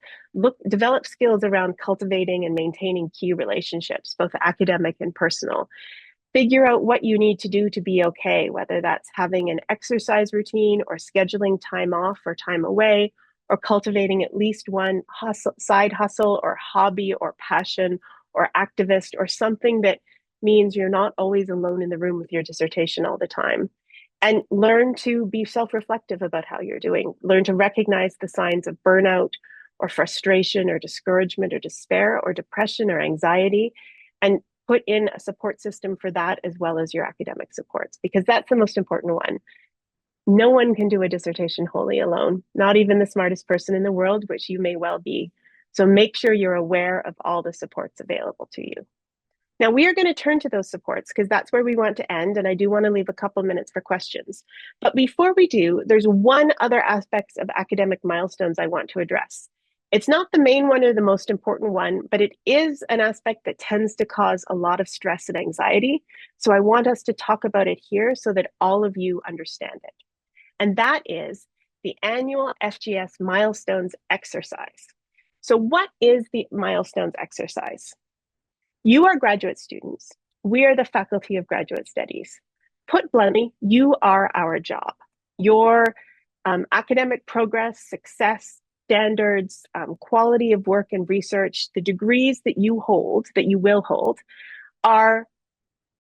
Develop skills around cultivating and maintaining key relationships, both academic and personal. Figure out what you need to do to be okay, whether that's having an exercise routine or scheduling time off or time away, or cultivating at least one side hustle or hobby or passion or activist or something that means you're not always alone in the room with your dissertation all the time. And learn to be self-reflective about how you're doing. Learn to recognize the signs of burnout or frustration or discouragement or despair or depression or anxiety, and put in a support system for that as well as your academic supports, because that's the most important one. No one can do a dissertation wholly alone, not even the smartest person in the world, which you may well be. So make sure you're aware of all the supports available to you. Now we are going to turn to those supports because that's where we want to end, and I do want to leave a couple minutes for questions. But before we do, there's one other aspect of academic milestones I want to address. It's not the main one or the most important one, but it is an aspect that tends to cause a lot of stress and anxiety. So I want us to talk about it here so that all of you understand it. And that is the annual FGS Milestones exercise. So what is the Milestones exercise? You are graduate students. We are the Faculty of Graduate Studies. Put bluntly, you are our job. Your academic progress, success, standards, quality of work and research, the degrees that you hold, that you will hold, are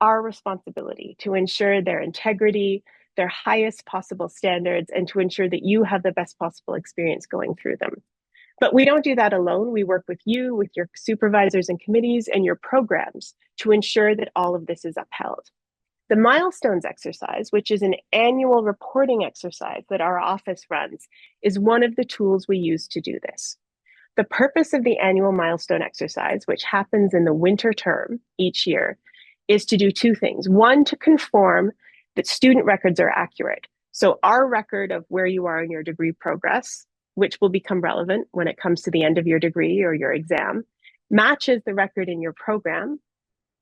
our responsibility to ensure their integrity, their highest possible standards, and to ensure that you have the best possible experience going through them. But we don't do that alone. We work with you, with your supervisors and committees and your programs to ensure that all of this is upheld. The Milestones exercise, which is an annual reporting exercise that our office runs, is one of the tools we use to do this. The purpose of the annual milestone exercise, which happens in the winter term each year, is to do two things. One, to confirm that student records are accurate. So our record of where you are in your degree progress, which will become relevant when it comes to the end of your degree or your exam, matches the record in your program,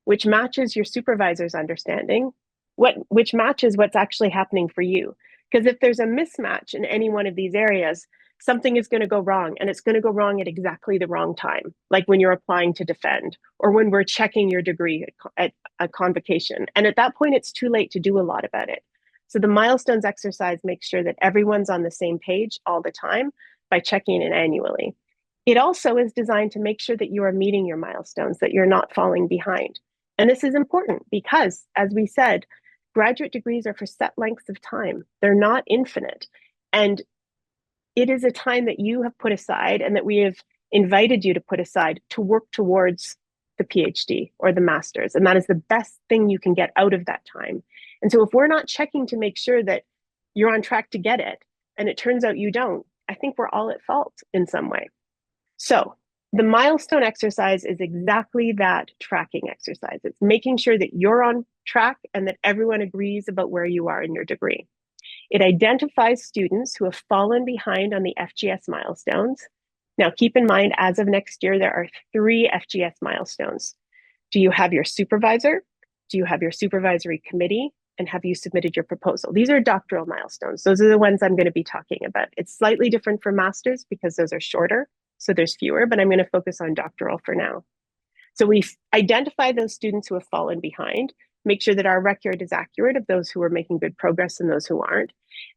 which matches your supervisor's understanding, which matches what's actually happening for you. Because if there's a mismatch in any one of these areas, something is going to go wrong, and it's going to go wrong at exactly the wrong time, like when you're applying to defend or when we're checking your degree at a convocation. And at that point, it's too late to do a lot about it. So the milestones exercise makes sure that everyone's on the same page all the time by checking in annually. It also is designed to make sure that you are meeting your milestones, that you're not falling behind. And this is important because, as we said, graduate degrees are for set lengths of time. They're not infinite. And it is a time that you have put aside and that we have invited you to put aside to work towards the PhD or the master's. And that is the best thing you can get out of that time. And so if we're not checking to make sure that you're on track to get it, and it turns out you don't, I think we're all at fault in some way. So the milestone exercise is exactly that tracking exercise. It's making sure that you're on track and that everyone agrees about where you are in your degree. It identifies students who have fallen behind on the FGS milestones. Now, keep in mind, as of next year, there are 3 FGS milestones. Do you have your supervisor? Do you have your supervisory committee? And have you submitted your proposal? These are doctoral milestones. Those are the ones I'm going to be talking about. It's slightly different for masters because those are shorter, so there's fewer, but I'm going to focus on doctoral for now. So we identify those students who have fallen behind, make sure that our record is accurate of those who are making good progress and those who aren't.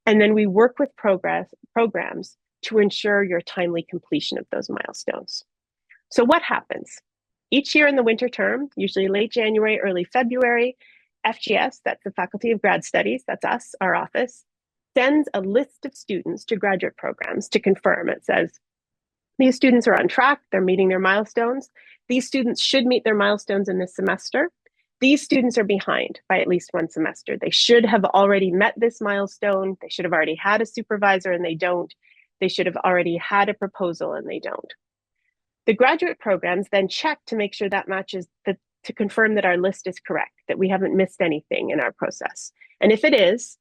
And then we work with programs to ensure your timely completion of those milestones. So what happens? Each year in the winter term, usually late January, early February, FGS, that's the Faculty of Grad Studies, that's us, our office, sends a list of students to graduate programs to confirm. It says, these students are on track, they're meeting their milestones. These students should meet their milestones in this semester. These students are behind by at least one semester. They should have already met this milestone. They should have already had a supervisor and they don't. They should have already had a proposal and they don't. The graduate programs then check to make sure that matches, to confirm that our list is correct, that we haven't missed anything in our process. And if it is,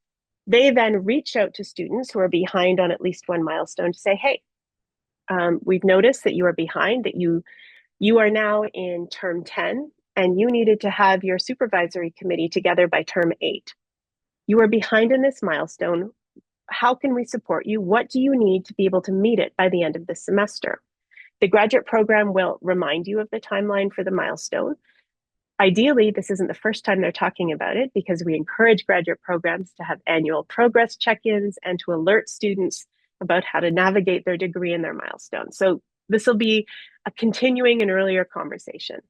they then reach out to students who are behind on at least one milestone to say, hey, we've noticed that you are behind, that you are now in term 10 and you needed to have your supervisory committee together by term 8. You are behind in this milestone. How can we support you? What do you need to be able to meet it by the end of this semester? The graduate program will remind you of the timeline for the milestone. Ideally, this isn't the first time they're talking about it because we encourage graduate programs to have annual progress check-ins and to alert students about how to navigate their degree and their milestones. So this will be a continuing and earlier conversation.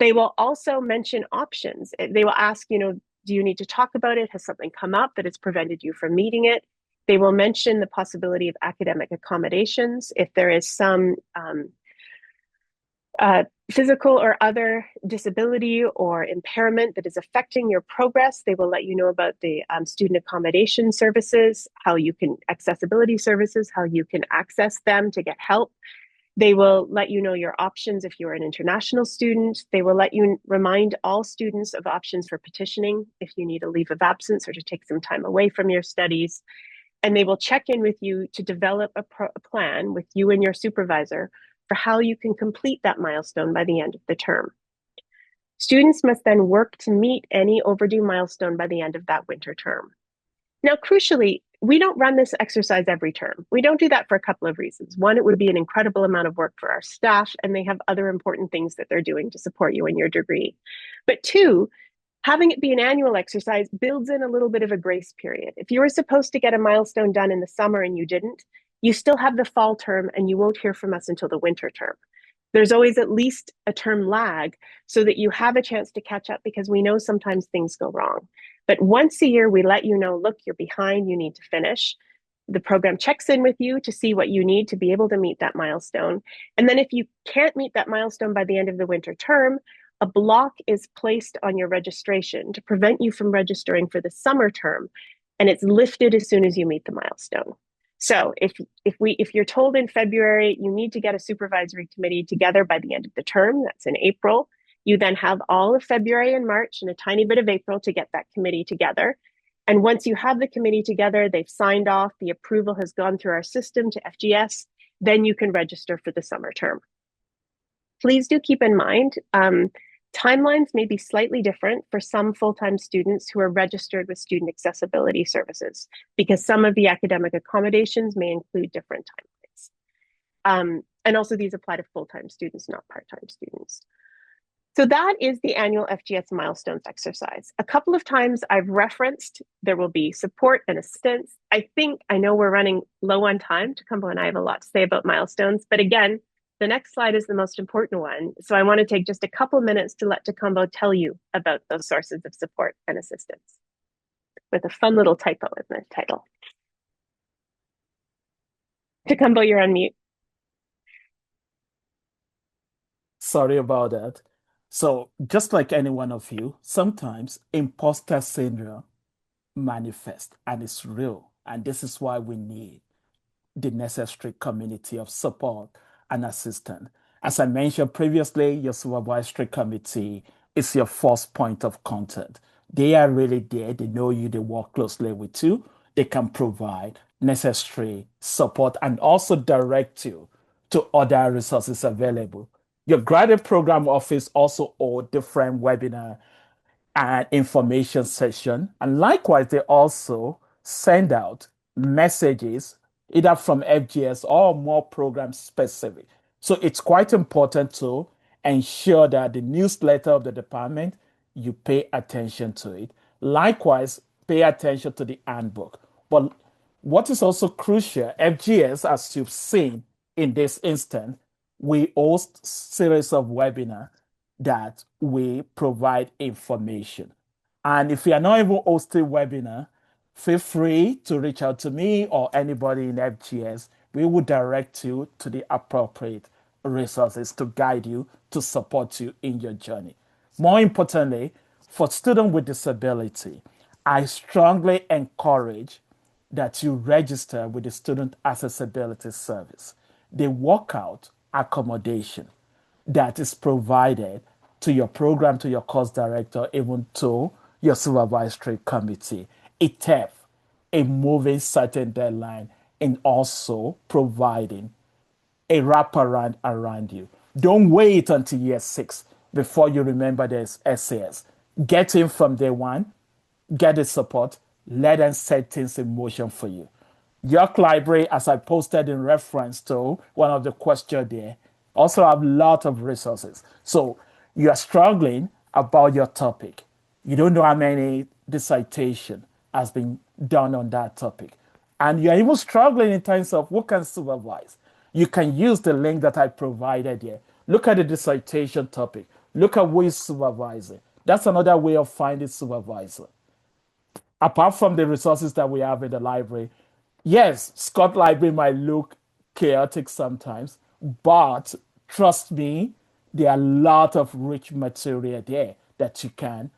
They will also mention options. They will ask, do you need to talk about it? Has something come up that has prevented you from meeting it? They will mention the possibility of academic accommodations if there is some physical or other disability or impairment that is affecting your progress. They will let you know about the student accommodation services, accessibility services, how you can access them to get help. They will let you know your options if you're an international student. They will remind all students of options for petitioning if you need a leave of absence or to take some time away from your studies. And they will check in with you to develop a plan with you and your supervisor for how you can complete that milestone by the end of the term. Students must then work to meet any overdue milestone by the end of that winter term. Now, crucially, we don't run this exercise every term. We don't do that for a couple of reasons. One, it would be an incredible amount of work for our staff, and they have other important things that they're doing to support you in your degree. But 2, having it be an annual exercise builds in a little bit of a grace period. If you were supposed to get a milestone done in the summer and you didn't, you still have the fall term and you won't hear from us until the winter term. There's always at least a term lag so that you have a chance to catch up because we know sometimes things go wrong. But once a year, we let you know, look, you're behind, you need to finish. The program checks in with you to see what you need to be able to meet that milestone. And then if you can't meet that milestone by the end of the winter term, a block is placed on your registration to prevent you from registering for the summer term, and it's lifted as soon as you meet the milestone. So if you're told in February you need to get a supervisory committee together by the end of the term, that's in April, you then have all of February and March and a tiny bit of April to get that committee together. And once you have the committee together, they've signed off, the approval has gone through our system to FGS, then you can register for the summer term. Please do keep in mind, Timelines may be slightly different for some full-time students who are registered with student accessibility services because some of the academic accommodations may include different timelines. And also these apply to full-time students, not part-time students. So that is the annual FGS milestones exercise. A couple of times I've referenced there will be support and assistance. I know we're running low on time. Tacumbo and I have a lot to say about milestones, but again, the next slide is the most important one. So I want to take just a couple minutes to let Tacumbo tell you about those sources of support and assistance with a fun little typo in the title. Tacumbo, you're on mute. Sorry about that. So, just like any one of you, sometimes imposter syndrome manifests and it's real. And this is why we need the necessary community of support and assistance. As I mentioned previously, your supervisory committee is your first point of contact. They are really there. They know you. They work closely with you. They can provide necessary support and also direct you to other resources available. Your graduate program office also hold different webinar and information session. And likewise, they also send out messages either from FGS or more program specific. So it's quite important to ensure that the newsletter of the department, you pay attention to it. Likewise, pay attention to the handbook. But what is also crucial, FGS, as you've seen in this instance, we host series of webinars that we provide information. And if you are not even hosting webinar, feel free to reach out to me or anybody in FGS. We will direct you to the appropriate resources to guide you, to support you in your journey. More importantly, for students with disability, I strongly encourage that you register with the Student Accessibility Service. They work out accommodation that is provided to your program, to your course director, even to your supervisory committee. It helps in moving certain deadline and also providing a wraparound around you. Don't wait until year 6 before you remember there's SAS. Get in from day one, get the support, let them set things in motion for you. York Library, as I posted in reference to one of the questions there, also have a lot of resources. So you are struggling about your topic. You don't know how many dissertation has been done on that topic. And you're even struggling in terms of who can supervise. You can use the link that I provided here. Look at the dissertation topic. Look at who is supervising. That's another way of finding supervisor. Apart from the resources that we have in the library, yes, Scott Library might look chaotic sometimes, but trust me, there are a lot of rich material there that you can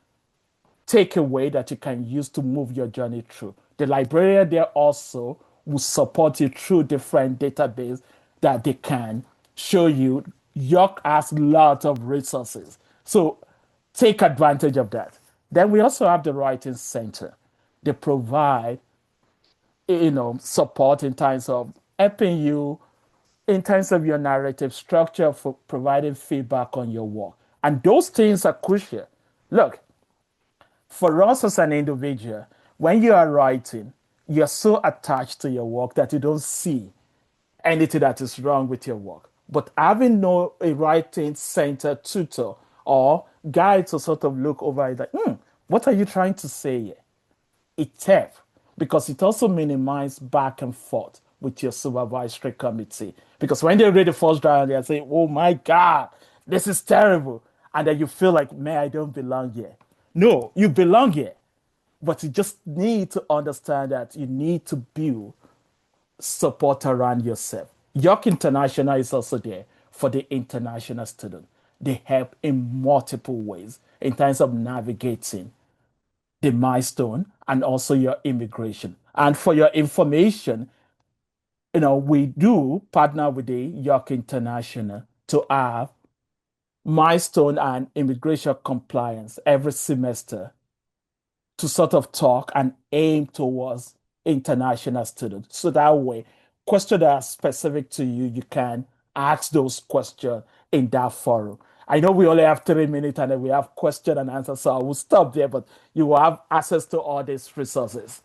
take away, that you can use to move your journey through. The librarian there also will support you through different database that they can show you. York has a lot of resources. So take advantage of that. Then we also have the Writing Center. They provide support in terms of helping you in terms of your narrative structure, for providing feedback on your work. And those things are crucial. Look, for us as an individual, when you are writing, you're so attached to your work that you don't see anything that is wrong with your work. But having no a writing center tutor or guide to sort of look over it, like, what are you trying to say here? It helps because it also minimizes back and forth with your supervisory committee. Because when they read the first draft, they say, oh my God, this is terrible. And then you feel like, man, I don't belong here. No, you belong here. But you just need to understand that you need to build support around yourself. York International is also there for the international student. They help in multiple ways in terms of navigating the milestone and also your immigration. And for your information, we do partner with the York International to have milestone and immigration compliance every semester to sort of talk and aim towards international students. So that way, questions that are specific to you, you can ask those questions in that forum. I know we only have 3 minutes and then we have question and answer, so I will stop there, but you will have access to all these resources.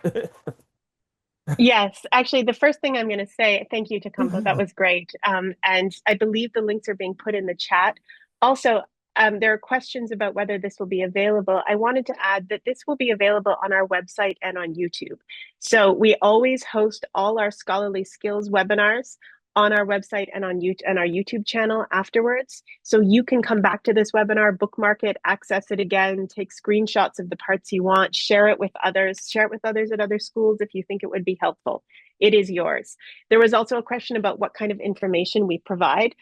Yes, actually, the first thing I'm going to say, thank you to Kumbo. That was great. And I believe the links are being put in the chat. Also, there are questions about whether this will be available. I wanted to add that this will be available on our website and on YouTube. So we always host all our scholarly skills webinars on our website and on YouTube and our YouTube channel afterwards. So you can come back to this webinar, bookmark it, access it again, take screenshots of the parts you want, share it with others at other schools if you think it would be helpful. It is yours. There was also a question about what kind of information we provide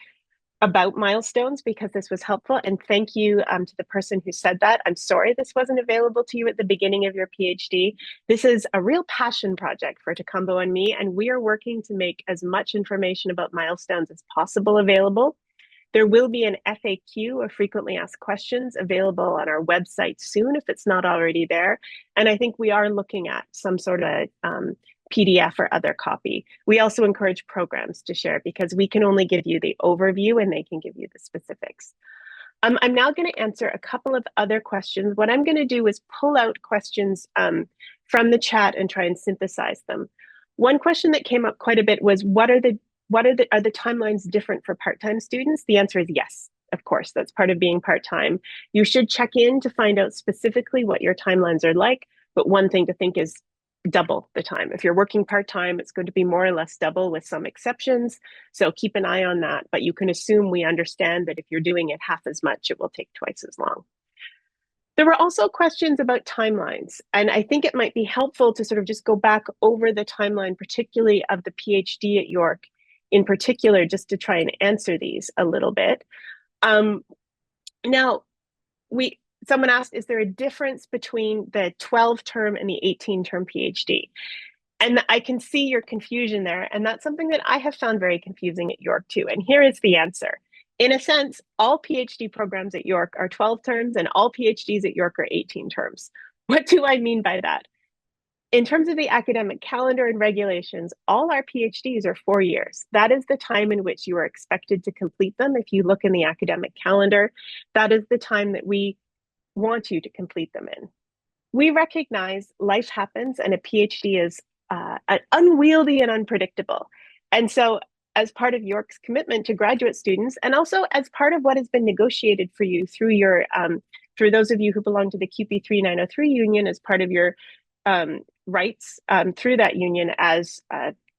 about Milestones because this was helpful. And thank you to the person who said that. I'm sorry this wasn't available to you at the beginning of your PhD. This is a real passion project for Takumbo and me, and we are working to make as much information about Milestones as possible available. There will be an FAQ, or frequently asked questions, available on our website soon if it's not already there. And I think we are looking at some sort of PDF or other copy. We also encourage programs to share because we can only give you the overview and they can give you the specifics. I'm now going to answer a couple of other questions. What I'm going to do is pull out questions from the chat and try and synthesize them. One question that came up quite a bit was, are the timelines different for part-time students? The answer is yes, of course. That's part of being part-time. You should check in to find out specifically what your timelines are like. But one thing to think is double the time. If you're working part-time, it's going to be more or less double with some exceptions. So keep an eye on that. But you can assume we understand that if you're doing it half as much, it will take twice as long. There were also questions about timelines, and I think it might be helpful to sort of just go back over the timeline, particularly of the PhD at York in particular, just to try and answer these a little bit. Now, someone asked, is there a difference between the 12-term and the 18-term PhD? And I can see your confusion there, and that's something that I have found very confusing at York too. And here is the answer. In a sense, all PhD programs at York are 12 terms and all PhDs at York are 18 terms. What do I mean by that? In terms of the academic calendar and regulations, all our PhDs are 4 years. That is the time in which you are expected to complete them. If you look in the academic calendar, that is the time that we want you to complete them in. We recognize life happens and a PhD is unwieldy and unpredictable. And so as part of York's commitment to graduate students, and also as part of what has been negotiated for you through your, through those of you who belong to the QP 3903 union as part of your rights through that union as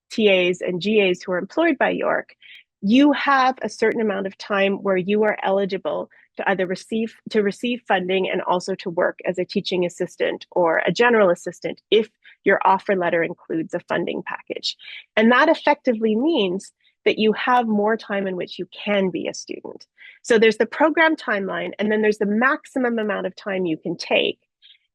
TAs and GAs who are employed by York, you have a certain amount of time where you are eligible to either receive funding and also to work as a teaching assistant or a general assistant if your offer letter includes a funding package. And that effectively means that you have more time in which you can be a student. So there's the program timeline, and then there's the maximum amount of time you can take.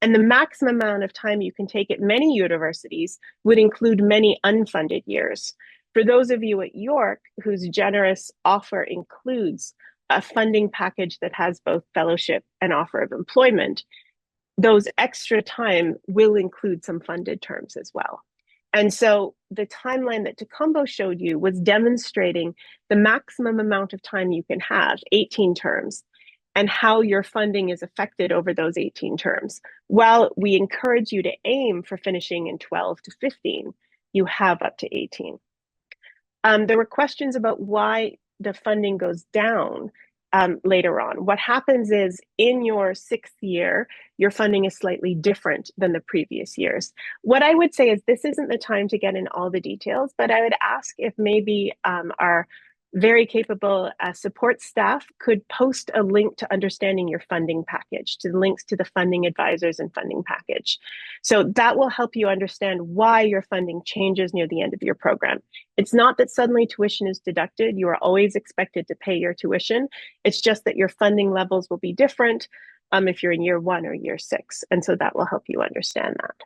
And the maximum amount of time you can take at many universities would include many unfunded years. For those of you at York whose generous offer includes a funding package that has both fellowship and offer of employment, those extra time will include some funded terms as well. And so the timeline that Takumbo showed you was demonstrating the maximum amount of time you can have, 18 terms, and how your funding is affected over those 18 terms. While we encourage you to aim for finishing in 12 to 15, you have up to 18. There were questions about why the funding goes down later on. What happens is in your 6th year, your funding is slightly different than the previous years. What I would say is this isn't the time to get in all the details, but I would ask if maybe our very capable support staff could post a link to understanding your funding package, to the links to the funding advisors and funding package. So that will help you understand why your funding changes near the end of your program. It's not that suddenly tuition is deducted. You are always expected to pay your tuition. It's just that your funding levels will be different if you're in year 1 or year 6. And so that will help you understand that.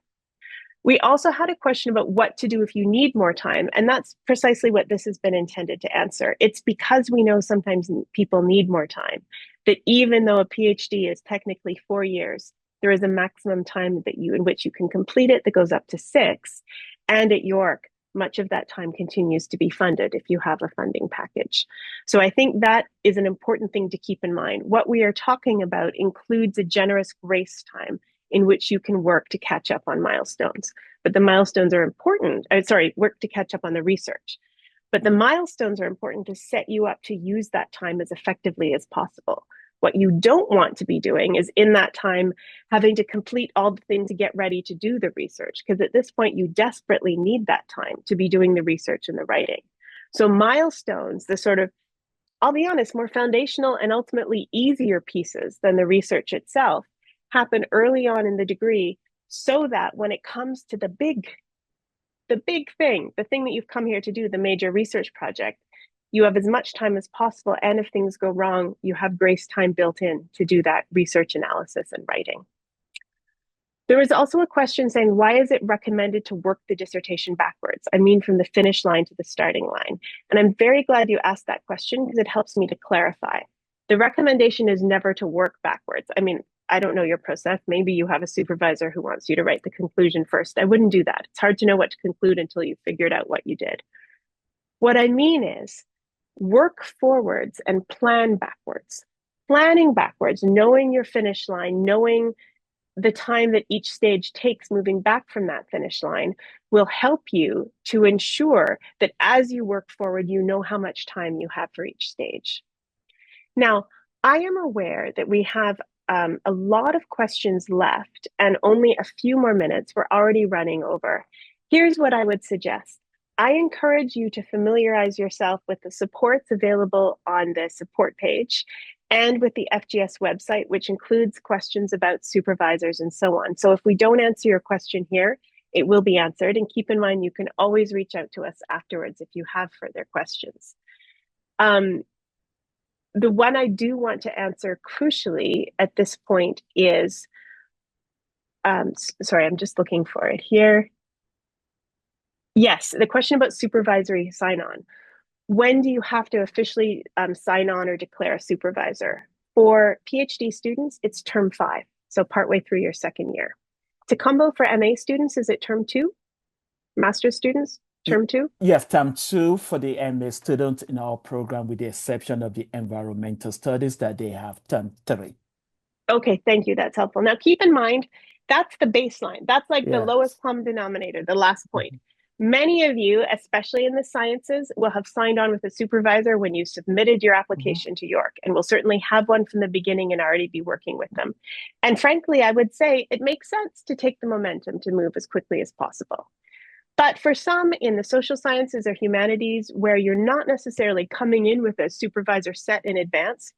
We also had a question about what to do if you need more time, and that's precisely what this has been intended to answer. It's because we know sometimes people need more time, that even though a PhD is technically 4 years, there is a maximum time that in which you can complete it that goes up to 6. And at York, much of that time continues to be funded if you have a funding package. So I think that is an important thing to keep in mind. What we are talking about includes a generous grace time in which you can work to catch up on milestones. But the milestones are important, work to catch up on the research. But the milestones are important to set you up to use that time as effectively as possible. What you don't want to be doing is in that time having to complete all the things to get ready to do the research, because at this point you desperately need that time to be doing the research and the writing. So milestones, the sort of, I'll be honest, more foundational and ultimately easier pieces than the research itself happen early on in the degree, so that when it comes to the big thing, the thing that you've come here to do, the major research project, you have as much time as possible. And if things go wrong, you have grace time built in to do that research analysis and writing. There was also a question saying, why is it recommended to work the dissertation backwards? I mean, from the finish line to the starting line. And I'm very glad you asked that question because it helps me to clarify. The recommendation is never to work backwards. I mean, I don't know your process. Maybe you have a supervisor who wants you to write the conclusion first. I wouldn't do that. It's hard to know what to conclude until you've figured out what you did. What I mean is work forwards and plan backwards. Planning backwards, knowing your finish line, knowing the time that each stage takes moving back from that finish line will help you to ensure that as you work forward, you know how much time you have for each stage. Now, I am aware that we have a lot of questions left and only a few more minutes. We're already running over. Here's what I would suggest. I encourage you to familiarize yourself with the supports available on the support page and with the FGS website, which includes questions about supervisors and so on. So if we don't answer your question here, it will be answered. And keep in mind, you can always reach out to us afterwards if you have further questions. The one I do want to answer crucially at this point is, sorry, I'm just looking for it here. Yes, the question about supervisory sign-on. When do you have to officially sign on or declare a supervisor? For PhD students, it's term 5, so partway through your second year. To combo for MA students, is it term 2? Master's students, term 2? Yes, term 2 for the MA students in our program, with the exception of the environmental studies that they have term 3. Okay, thank you. That's helpful. Now, keep in mind, that's the baseline. That's like the Yes. lowest common denominator, the last point. Many of you, especially in the sciences, will have signed on with a supervisor when you submitted your application to York, and will certainly have one from the beginning and already be working with them. And frankly, I would say it makes sense to take the momentum to move as quickly as possible. But for some in the social sciences or humanities, where you're not necessarily coming in with a supervisor set in advance,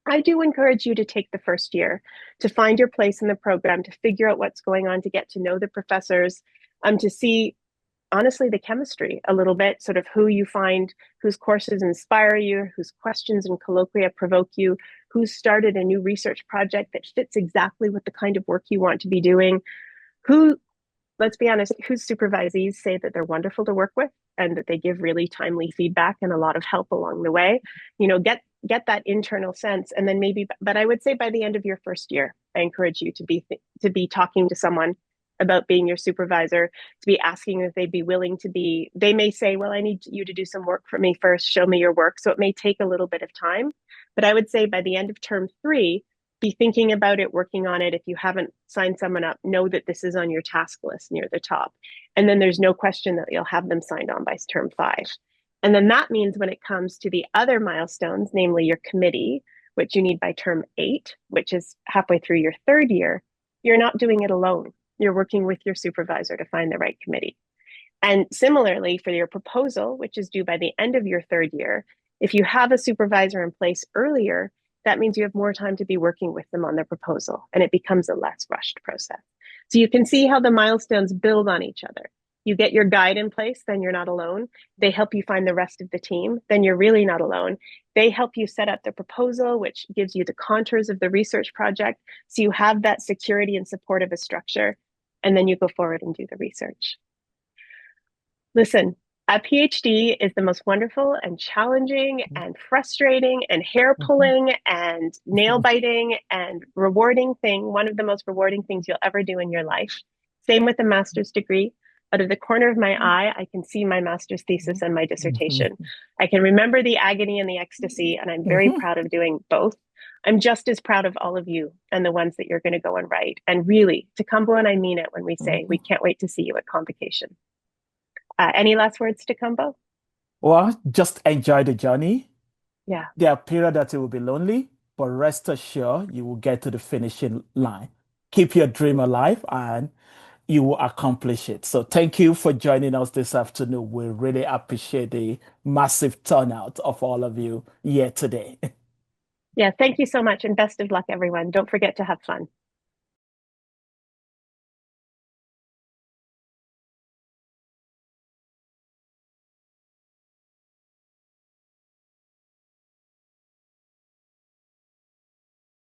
I do encourage you to take the first year to find your place in the program, to figure out what's going on, to get to know the professors, to see, honestly, the chemistry a little bit, sort of who you find, whose courses inspire you, whose questions and colloquia provoke you, who's started a new research project that fits exactly with the kind of work you want to be doing, who, let's be honest, whose supervisees say that they're wonderful to work with and that they give really timely feedback and a lot of help along the way. You know, get that internal sense. And then maybe, but I would say by the end of your first year, I encourage you to be talking to someone about being your supervisor, to be asking if they'd be willing to be, they may say, well, I need you to do some work for me first, show me your work. So it may take a little bit of time, but I would say by the end of term 3, be thinking about it, working on it. If you haven't signed someone up, know that this is on your task list near the top. And then there's no question that you'll have them signed on by term 5. And then that means when it comes to the other milestones, namely your committee, which you need by term 8, which is halfway through your third year, you're not doing it alone. You're working with your supervisor to find the right committee. And similarly, for your proposal, which is due by the end of your third year, if you have a supervisor in place earlier, that means you have more time to be working with them on their proposal, and it becomes a less rushed process. So you can see how the milestones build on each other. You get your guide in place, then you're not alone. They help you find the rest of the team, then you're really not alone. They help you set up the proposal, which gives you the contours of the research project, so you have that security and support of a structure, and then you go forward and do the research. Listen, a PhD is the most wonderful and challenging and frustrating and hair pulling and nail biting and rewarding thing, one of the most rewarding things you'll ever do in your life. Same with a master's degree. Out of the corner of my eye, I can see my master's thesis and my dissertation. I can remember the agony and the ecstasy, and I'm very proud of doing both. I'm just as proud of all of you and the ones that you're going to go and write. And really, Tecumbo and I mean it when we say we can't wait to see you at Convocation. Any last words, Tecumbo? Well, just enjoy the journey. Yeah. There are periods that it will be lonely, but rest assured you will get to the finishing line. Keep your dream alive and you will accomplish it. So thank you for joining us this afternoon. We really appreciate the massive turnout of all of you here today. Yeah. Thank you so much and best of luck, everyone. Don't forget to have fun.